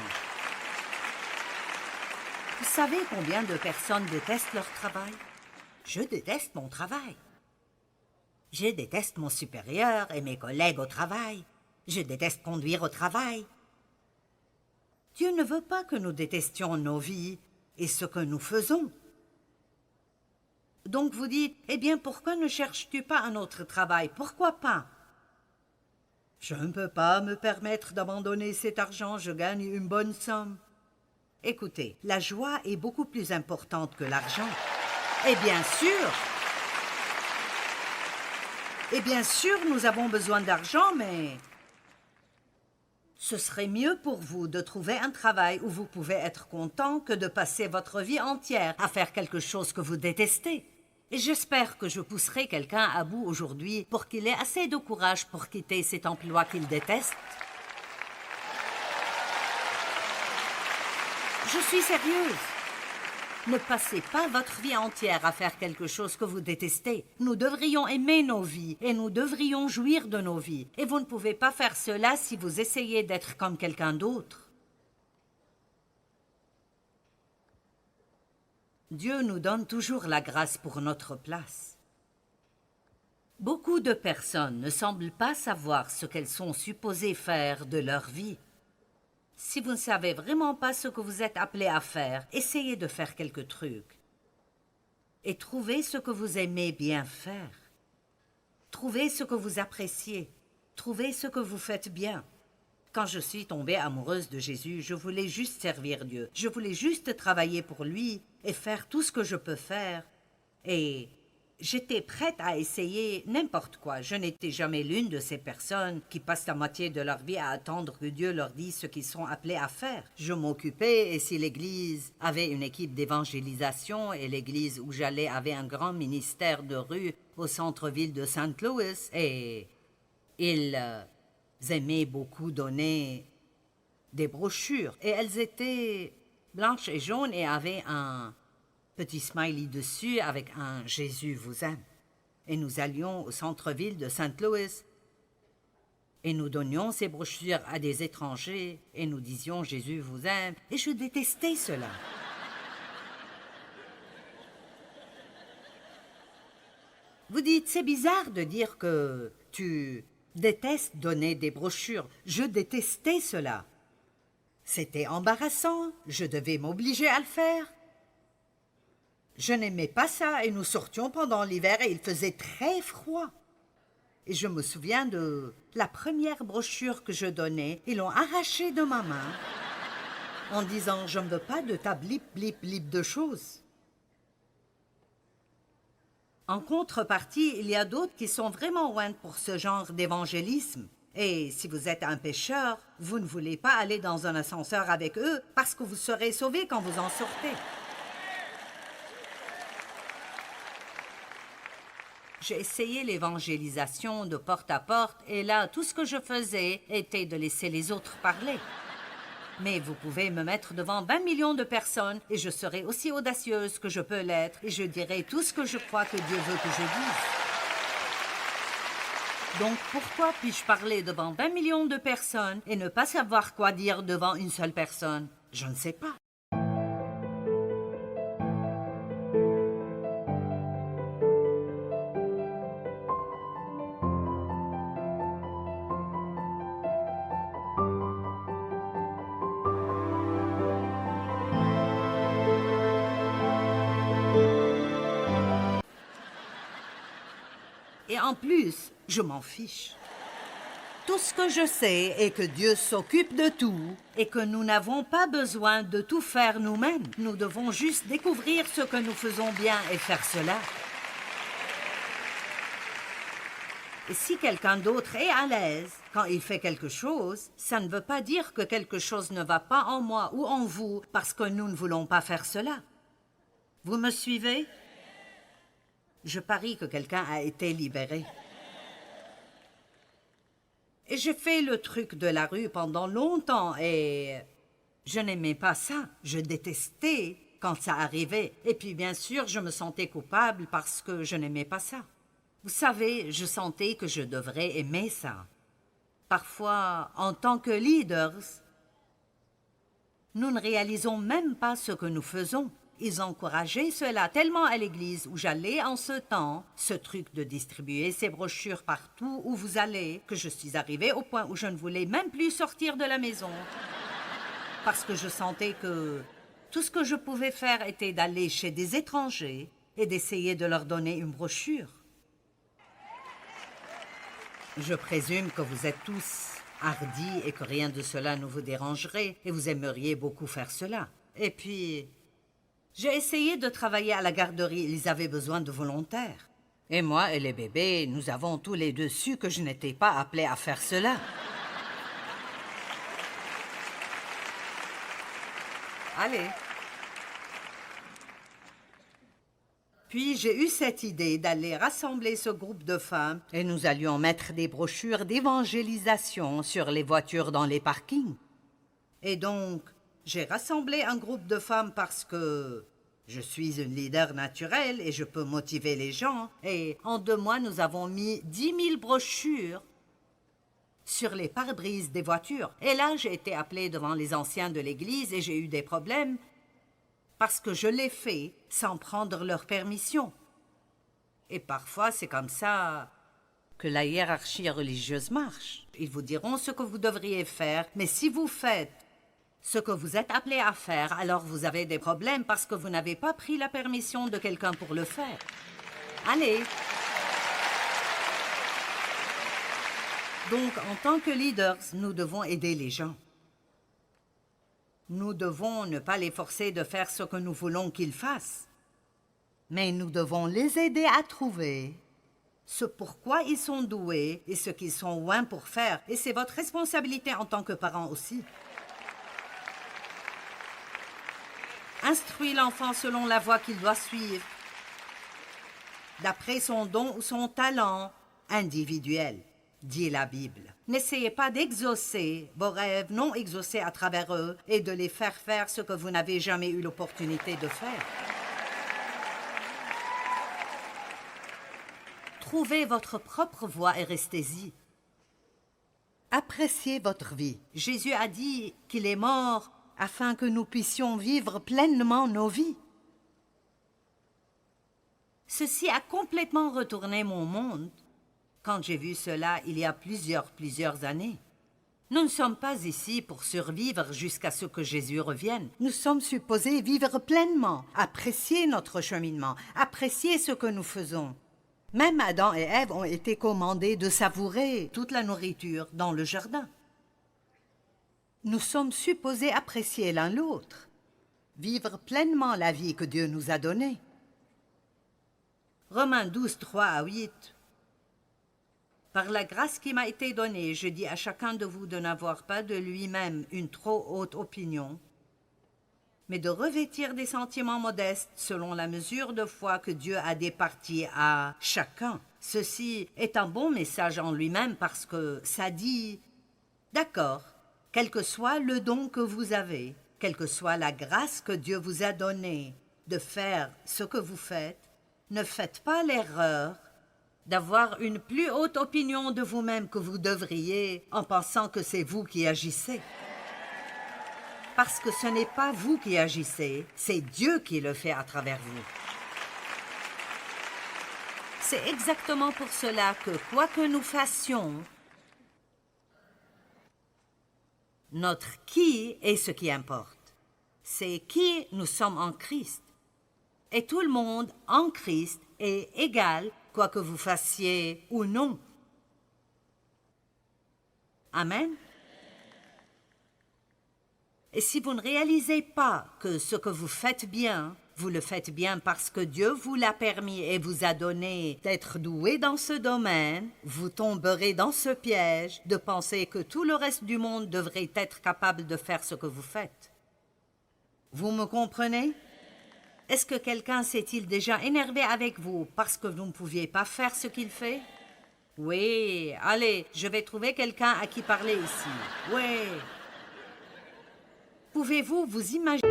Vous savez combien de personnes détestent leur travail? Je déteste mon travail. Je déteste mon supérieur et mes collègues au travail. Je déteste conduire au travail. Dieu ne veut pas que nous détestions nos vies et ce que nous faisons. Donc vous dites, eh bien pourquoi ne cherches-tu pas un autre travail? Pourquoi pas? Je ne peux pas me permettre d'abandonner cet argent, je gagne une bonne somme. Écoutez, la joie est beaucoup plus importante que l'argent. Et bien sûr, nous avons besoin d'argent, mais ce serait mieux pour vous de trouver un travail où vous pouvez être content que de passer votre vie entière à faire quelque chose que vous détestez. Et j'espère que je pousserai quelqu'un à bout aujourd'hui pour qu'il ait assez de courage pour quitter cet emploi qu'il déteste. Je suis sérieuse. Ne passez pas votre vie entière à faire quelque chose que vous détestez. Nous devrions aimer nos vies et nous devrions jouir de nos vies. Et vous ne pouvez pas faire cela si vous essayez d'être comme quelqu'un d'autre. Dieu nous donne toujours la grâce pour notre place. Beaucoup de personnes ne semblent pas savoir ce qu'elles sont supposées faire de leur vie. Si vous ne savez vraiment pas ce que vous êtes appelé à faire, essayez de faire quelques trucs. Et trouvez ce que vous aimez bien faire. Trouvez ce que vous appréciez. Trouvez ce que vous faites bien. Quand je suis tombée amoureuse de Jésus, je voulais juste servir Dieu. Je voulais juste travailler pour lui et faire tout ce que je peux faire. Et j'étais prête à essayer n'importe quoi. Je n'étais jamais l'une de ces personnes qui passent la moitié de leur vie à attendre que Dieu leur dise ce qu'ils sont appelés à faire. Je m'occupais et si l'Église avait une équipe d'évangélisation et l'Église où j'allais avait un grand ministère de rue au centre-ville de St. Louis et ils aimaient beaucoup donner des brochures et elles étaient blanches et jaunes et avaient un petit smiley dessus avec un « Jésus vous aime ». Et nous allions au centre-ville de St. Louis et nous donnions ces brochures à des étrangers et nous disions « Jésus vous aime ». Et je détestais cela. Vous dites, c'est bizarre de dire que tu détestes donner des brochures. Je détestais cela. C'était embarrassant, je devais m'obliger à le faire. Je n'aimais pas ça et nous sortions pendant l'hiver et il faisait très froid. Et je me souviens de la première brochure que je donnais, ils l'ont arrachée de ma main en disant « Je ne veux pas de ta blip, blip, blip de choses ». En contrepartie, il y a d'autres qui sont vraiment loin pour ce genre d'évangélisme. Et si vous êtes un pécheur, vous ne voulez pas aller dans un ascenseur avec eux parce que vous serez sauvé quand vous en sortez. J'ai essayé l'évangélisation de porte à porte et là, tout ce que je faisais était de laisser les autres parler. Mais vous pouvez me mettre devant 20 millions de personnes et je serai aussi audacieuse que je peux l'être et je dirai tout ce que je crois que Dieu veut que je dise. Donc pourquoi puis-je parler devant 20 millions de personnes et ne pas savoir quoi dire devant une seule personne? Je ne sais pas. Et en plus, je m'en fiche. Tout ce que je sais est que Dieu s'occupe de tout et que nous n'avons pas besoin de tout faire nous-mêmes. Nous devons juste découvrir ce que nous faisons bien et faire cela. Et si quelqu'un d'autre est à l'aise quand il fait quelque chose, ça ne veut pas dire que quelque chose ne va pas en moi ou en vous parce que nous ne voulons pas faire cela. Vous me suivez? Je parie que quelqu'un a été libéré. Et j'ai fait le truc de la rue pendant longtemps et je n'aimais pas ça. Je détestais quand ça arrivait. Et puis bien sûr, je me sentais coupable parce que je n'aimais pas ça. Vous savez, je sentais que je devrais aimer ça. Parfois, en tant que leaders, nous ne réalisons même pas ce que nous faisons. Ils encourageaient cela tellement à l'église où j'allais en ce temps, ce truc de distribuer ces brochures partout où vous allez, que je suis arrivée au point où je ne voulais même plus sortir de la maison. Parce que je sentais que tout ce que je pouvais faire était d'aller chez des étrangers et d'essayer de leur donner une brochure. Je présume que vous êtes tous hardis et que rien de cela ne vous dérangerait et vous aimeriez beaucoup faire cela. Et puis, j'ai essayé de travailler à la garderie. Ils avaient besoin de volontaires. Et moi et les bébés, nous avons tous les deux su que je n'étais pas appelée à faire cela. Allez. Puis j'ai eu cette idée d'aller rassembler ce groupe de femmes et nous allions mettre des brochures d'évangélisation sur les voitures dans les parkings. Et donc, j'ai rassemblé un groupe de femmes parce que je suis une leader naturelle et je peux motiver les gens. Et en 2 mois, nous avons mis 10 000 brochures sur les pare-brises des voitures. Et là, j'ai été appelée devant les anciens de l'Église et j'ai eu des problèmes parce que je l'ai fait sans prendre leur permission. Et parfois, c'est comme ça que la hiérarchie religieuse marche. Ils vous diront ce que vous devriez faire, mais si vous faites ce que vous êtes appelé à faire, alors vous avez des problèmes parce que vous n'avez pas pris la permission de quelqu'un pour le faire. Allez. Donc, en tant que leaders, nous devons aider les gens. Nous devons ne pas les forcer de faire ce que nous voulons qu'ils fassent. Mais nous devons les aider à trouver ce pourquoi ils sont doués et ce qu'ils sont loin pour faire. Et c'est votre responsabilité en tant que parent aussi. Instruis l'enfant selon la voie qu'il doit suivre, d'après son don ou son talent individuel, dit la Bible. N'essayez pas d'exaucer vos rêves non exaucés à travers eux et de les faire faire ce que vous n'avez jamais eu l'opportunité de faire. Trouvez votre propre voie et restez-y. Appréciez votre vie. Jésus a dit qu'il est mort afin que nous puissions vivre pleinement nos vies. Ceci a complètement retourné mon monde quand j'ai vu cela il y a plusieurs années. Nous ne sommes pas ici pour survivre jusqu'à ce que Jésus revienne. Nous sommes supposés vivre pleinement, apprécier notre cheminement, apprécier ce que nous faisons. Même Adam et Ève ont été commandés de savourer toute la nourriture dans le jardin. Nous sommes supposés apprécier l'un l'autre, vivre pleinement la vie que Dieu nous a donnée. Romains 12, 3 à 8. Par la grâce qui m'a été donnée, je dis à chacun de vous de n'avoir pas de lui-même une trop haute opinion, mais de revêtir des sentiments modestes selon la mesure de foi que Dieu a départie à chacun. Ceci est un bon message en lui-même parce que ça dit « D'accord, quel que soit le don que vous avez, quelle que soit la grâce que Dieu vous a donnée de faire ce que vous faites, ne faites pas l'erreur d'avoir une plus haute opinion de vous-même que vous devriez en pensant que c'est vous qui agissez. Parce que ce n'est pas vous qui agissez, c'est Dieu qui le fait à travers vous. C'est exactement pour cela que, quoi que nous fassions, notre qui est ce qui importe. C'est qui nous sommes en Christ. Et tout le monde en Christ est égal, quoi que vous fassiez ou non. Amen. Et si vous ne réalisez pas que ce que vous faites bien, vous le faites bien parce que Dieu vous l'a permis et vous a donné d'être doué dans ce domaine, vous tomberez dans ce piège de penser que tout le reste du monde devrait être capable de faire ce que vous faites. Vous me comprenez? Est-ce que quelqu'un s'est-il déjà énervé avec vous parce que vous ne pouviez pas faire ce qu'il fait? Oui, allez, je vais trouver quelqu'un à qui parler ici. Oui. Pouvez-vous vous imaginer?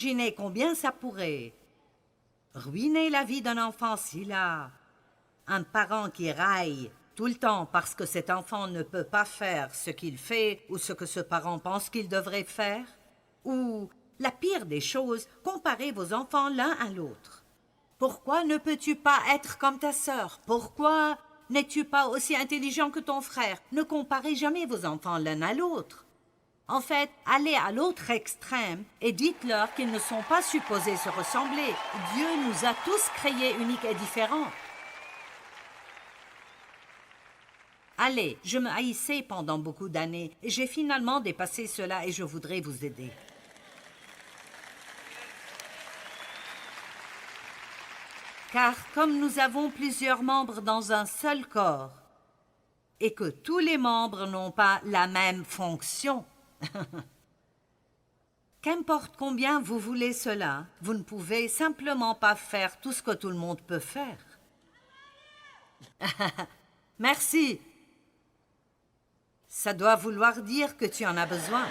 Imaginez combien ça pourrait ruiner la vie d'un enfant s'il a un parent qui raille tout le temps parce que cet enfant ne peut pas faire ce qu'il fait ou ce que ce parent pense qu'il devrait faire. Ou, la pire des choses, comparez vos enfants l'un à l'autre. Pourquoi ne peux-tu pas être comme ta sœur? Pourquoi n'es-tu pas aussi intelligent que ton frère? Ne comparez jamais vos enfants l'un à l'autre. En fait, allez à l'autre extrême et dites-leur qu'ils ne sont pas supposés se ressembler. Dieu nous a tous créés uniques et différents. Allez, je me haïssais pendant beaucoup d'années et j'ai finalement dépassé cela et je voudrais vous aider. Car comme nous avons plusieurs membres dans un seul corps et que tous les membres n'ont pas la même fonction, qu'importe combien vous voulez cela, vous ne pouvez simplement pas faire tout ce que tout le monde peut faire. Merci. Ça doit vouloir dire que tu en as besoin.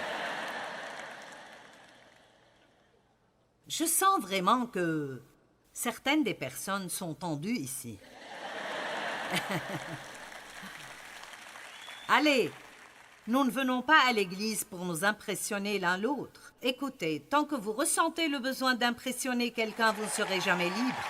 Je sens vraiment que certaines des personnes sont tendues ici. Allez, nous ne venons pas à l'église pour nous impressionner l'un l'autre. Écoutez, tant que vous ressentez le besoin d'impressionner quelqu'un, vous ne serez jamais libre.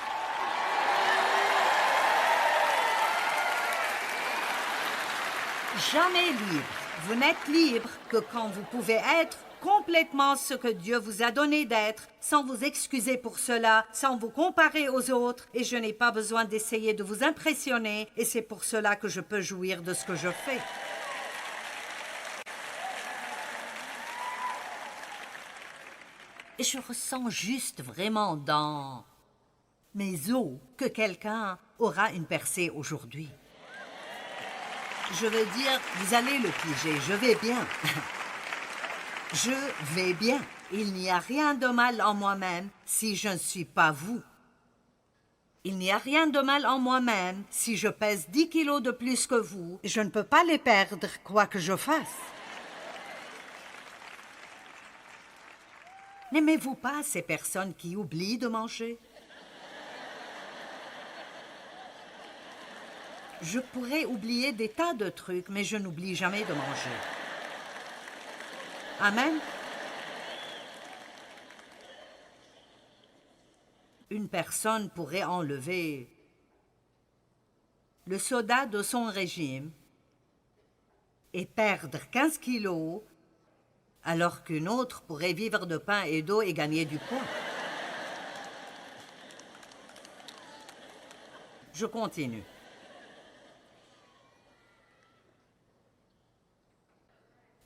Jamais libre. Vous n'êtes libre que quand vous pouvez être complètement ce que Dieu vous a donné d'être, sans vous excuser pour cela, sans vous comparer aux autres, et je n'ai pas besoin d'essayer de vous impressionner, et c'est pour cela que je peux jouir de ce que je fais. Et je ressens juste vraiment dans mes os que quelqu'un aura une percée aujourd'hui. Je veux dire, vous allez le piger, je vais bien. Je vais bien. Il n'y a rien de mal en moi-même si je ne suis pas vous. Il n'y a rien de mal en moi-même si je pèse 10 kilos de plus que vous. Je ne peux pas les perdre, quoi que je fasse. N'aimez-vous pas ces personnes qui oublient de manger? Je pourrais oublier des tas de trucs, mais je n'oublie jamais de manger. Amen. Une personne pourrait enlever le soda de son régime et perdre 15 kilos alors qu'une autre pourrait vivre de pain et d'eau et gagner du poids. Je continue.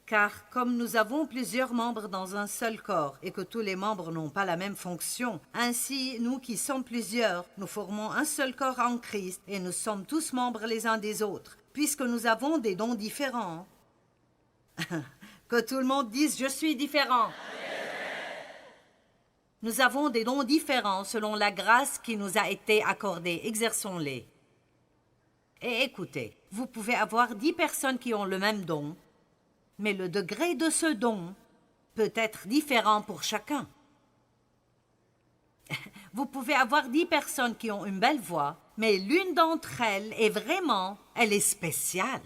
Car comme nous avons plusieurs membres dans un seul corps et que tous les membres n'ont pas la même fonction, ainsi nous qui sommes plusieurs, nous formons un seul corps en Christ et nous sommes tous membres les uns des autres, puisque nous avons des dons différents. Que tout le monde dise « Je suis différent ». Nous avons des dons différents selon la grâce qui nous a été accordée. Exerçons-les. Et écoutez, vous pouvez avoir 10 personnes qui ont le même don, mais le degré de ce don peut être différent pour chacun. Vous pouvez avoir 10 personnes qui ont une belle voix, mais l'une d'entre elles est vraiment, elle est spéciale.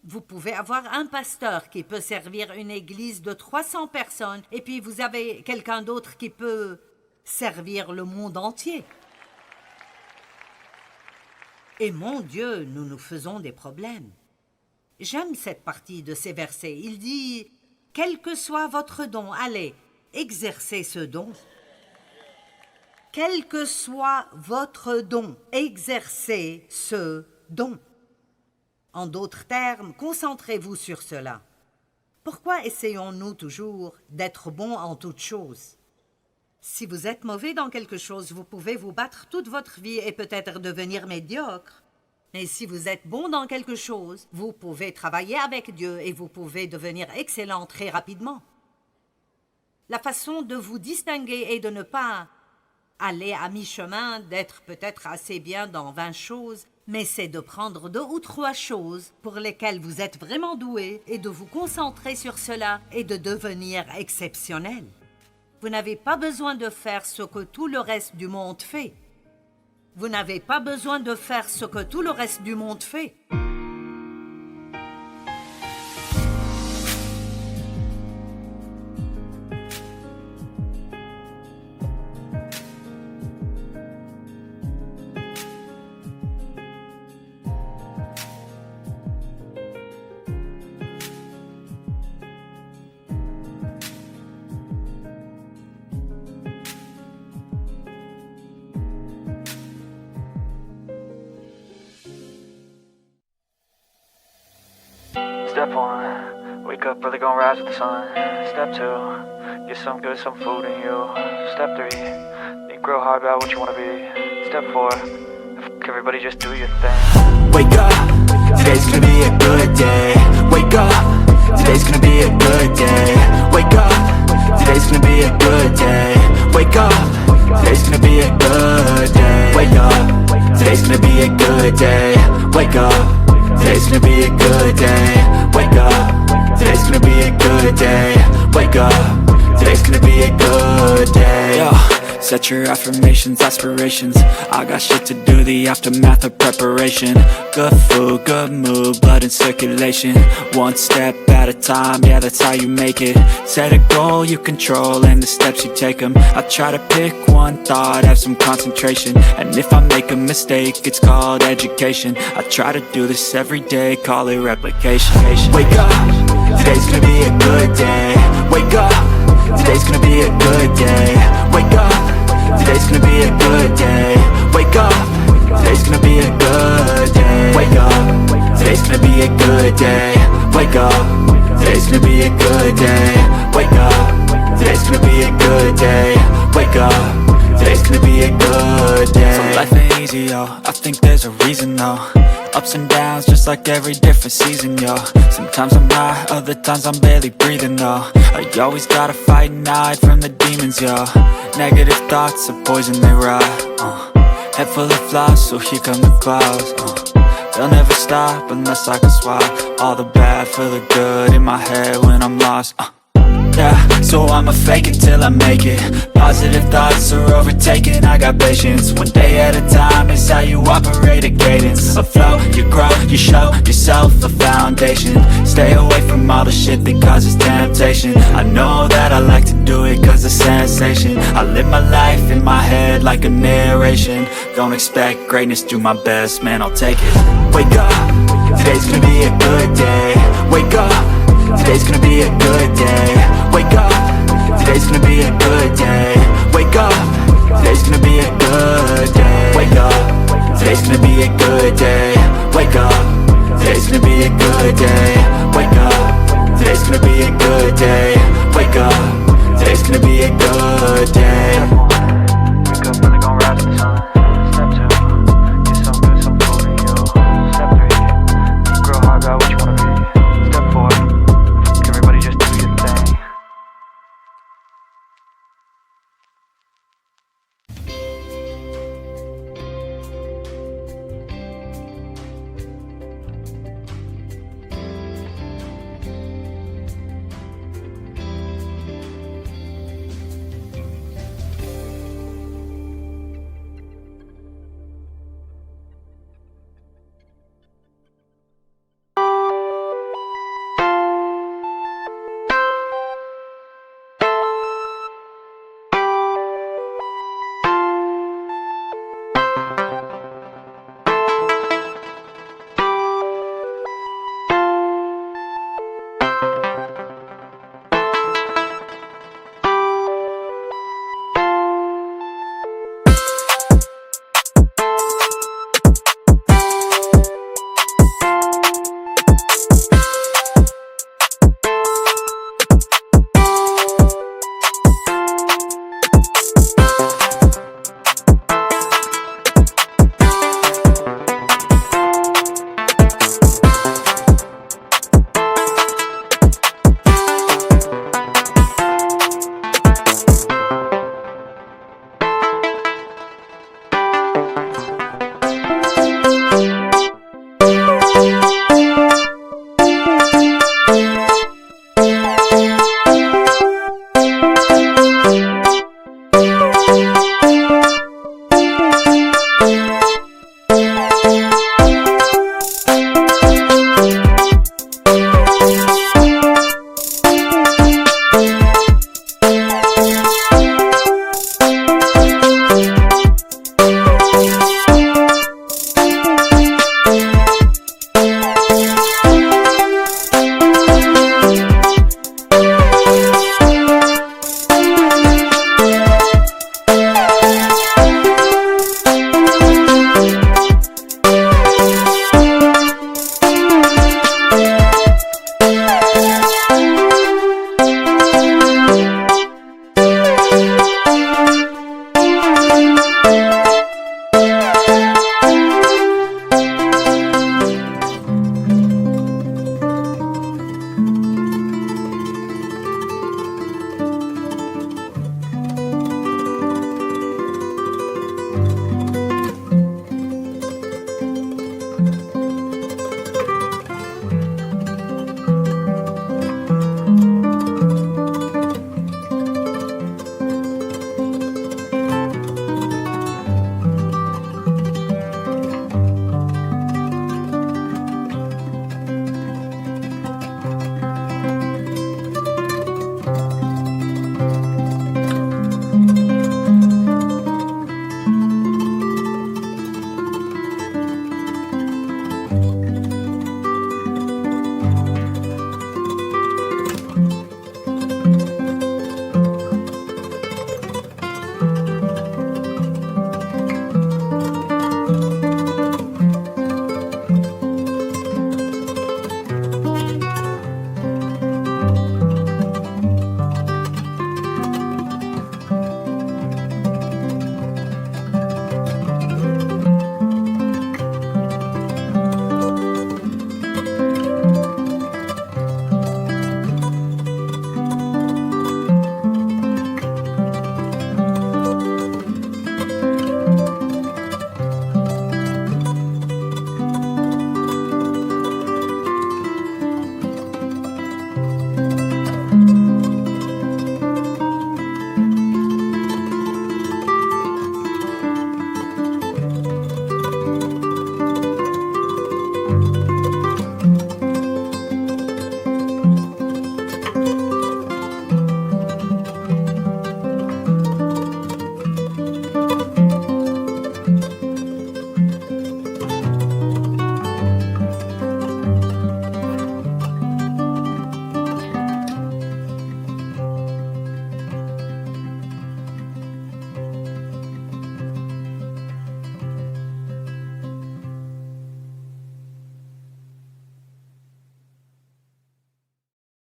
Vous pouvez avoir un pasteur qui peut servir une église de 300 personnes, et puis vous avez quelqu'un d'autre qui peut servir le monde entier. Et mon Dieu, nous nous faisons des problèmes. J'aime cette partie de ces versets. Il dit, « Quel que soit votre don, allez, exercez ce don. » Quel que soit votre don, exercez ce don. En d'autres termes, concentrez-vous sur cela. Pourquoi essayons-nous toujours d'être bons en toutes choses? Si vous êtes mauvais dans quelque chose, vous pouvez vous battre toute votre vie et peut-être devenir médiocre. Mais si vous êtes bon dans quelque chose, vous pouvez travailler avec Dieu et vous pouvez devenir excellent très rapidement. La façon de vous distinguer est de ne pas aller à mi-chemin, d'être peut-être assez bien dans 20 choses, mais c'est de prendre 2 ou 3 choses pour lesquelles vous êtes vraiment doué et de vous concentrer sur cela et de devenir exceptionnel. Vous n'avez pas besoin de faire ce que tout le reste du monde fait. Vous n'avez pas besoin de faire ce que tout le reste du monde fait. Step 1, wake up early, gonna rise with the sun. Step 2, get some good, some food in you. Step 3, think real hard about what you wanna be. Step 4, everybody just do your thing. Wake up, today's gonna be a good day. Wake up, today's gonna be a good day. Wake up, today's gonna be a good day. Wake up, today's gonna be a good day. Wake up, today's gonna be a good day. Wake up, today's gonna be a good day. Wake up, today's gonna be a good day. Wake up, today's gonna be a good day. Yo, set your affirmations, aspirations. I got shit to do, the aftermath of preparation. Good food, good mood, blood in circulation. One step at a time, yeah, that's how you make it. Set a goal you control and the steps you take them. I try to pick one thought, have some concentration. And if I make a mistake, it's called education. I try to do this every day, call it replication. Wake up, today's gonna be a good day. Wake up, today's gonna be a good day. Wake up, today's gonna be a good day. Wake up, today's gonna be a good day. Wake up, today's gonna be a good day. Wake up, today's gonna be a good day. Wake up, today's gonna be a good day. Wake up, today's gonna be a good day. So life ain't easy, yo, I think there's a reason though. Ups and downs, just like every different season, yo. Sometimes I'm high, other times I'm barely breathing, though. I always gotta fight and hide from the demons, yo. Negative thoughts are poison, they rot. Head full of flies, so here come the clouds. They'll never stop unless I can swap all the bad for the good in my head when I'm lost. Yeah, so I'ma fake it till I make it. Positive thoughts are overtaken, I got patience. One day at a time is how you operate a cadence. A flow, you grow, you show yourself a foundation. Stay away from all the shit that causes temptation. I know that I like to do it cause it's sensation. I live my life in my head like a narration. Don't expect greatness, do my best, man, I'll take it. Wake up, today's gonna be a good day. Wake up, today's gonna be a good day. Wake up, today's gonna be a good day. Wake up, today's gonna be a good day. Wake up, today's gonna be a good day. Wake up, today's gonna be a good day. Wake up, today's gonna be a good day. Wake up, today's gonna be a good day. Wake up, really gonna rise with the sun.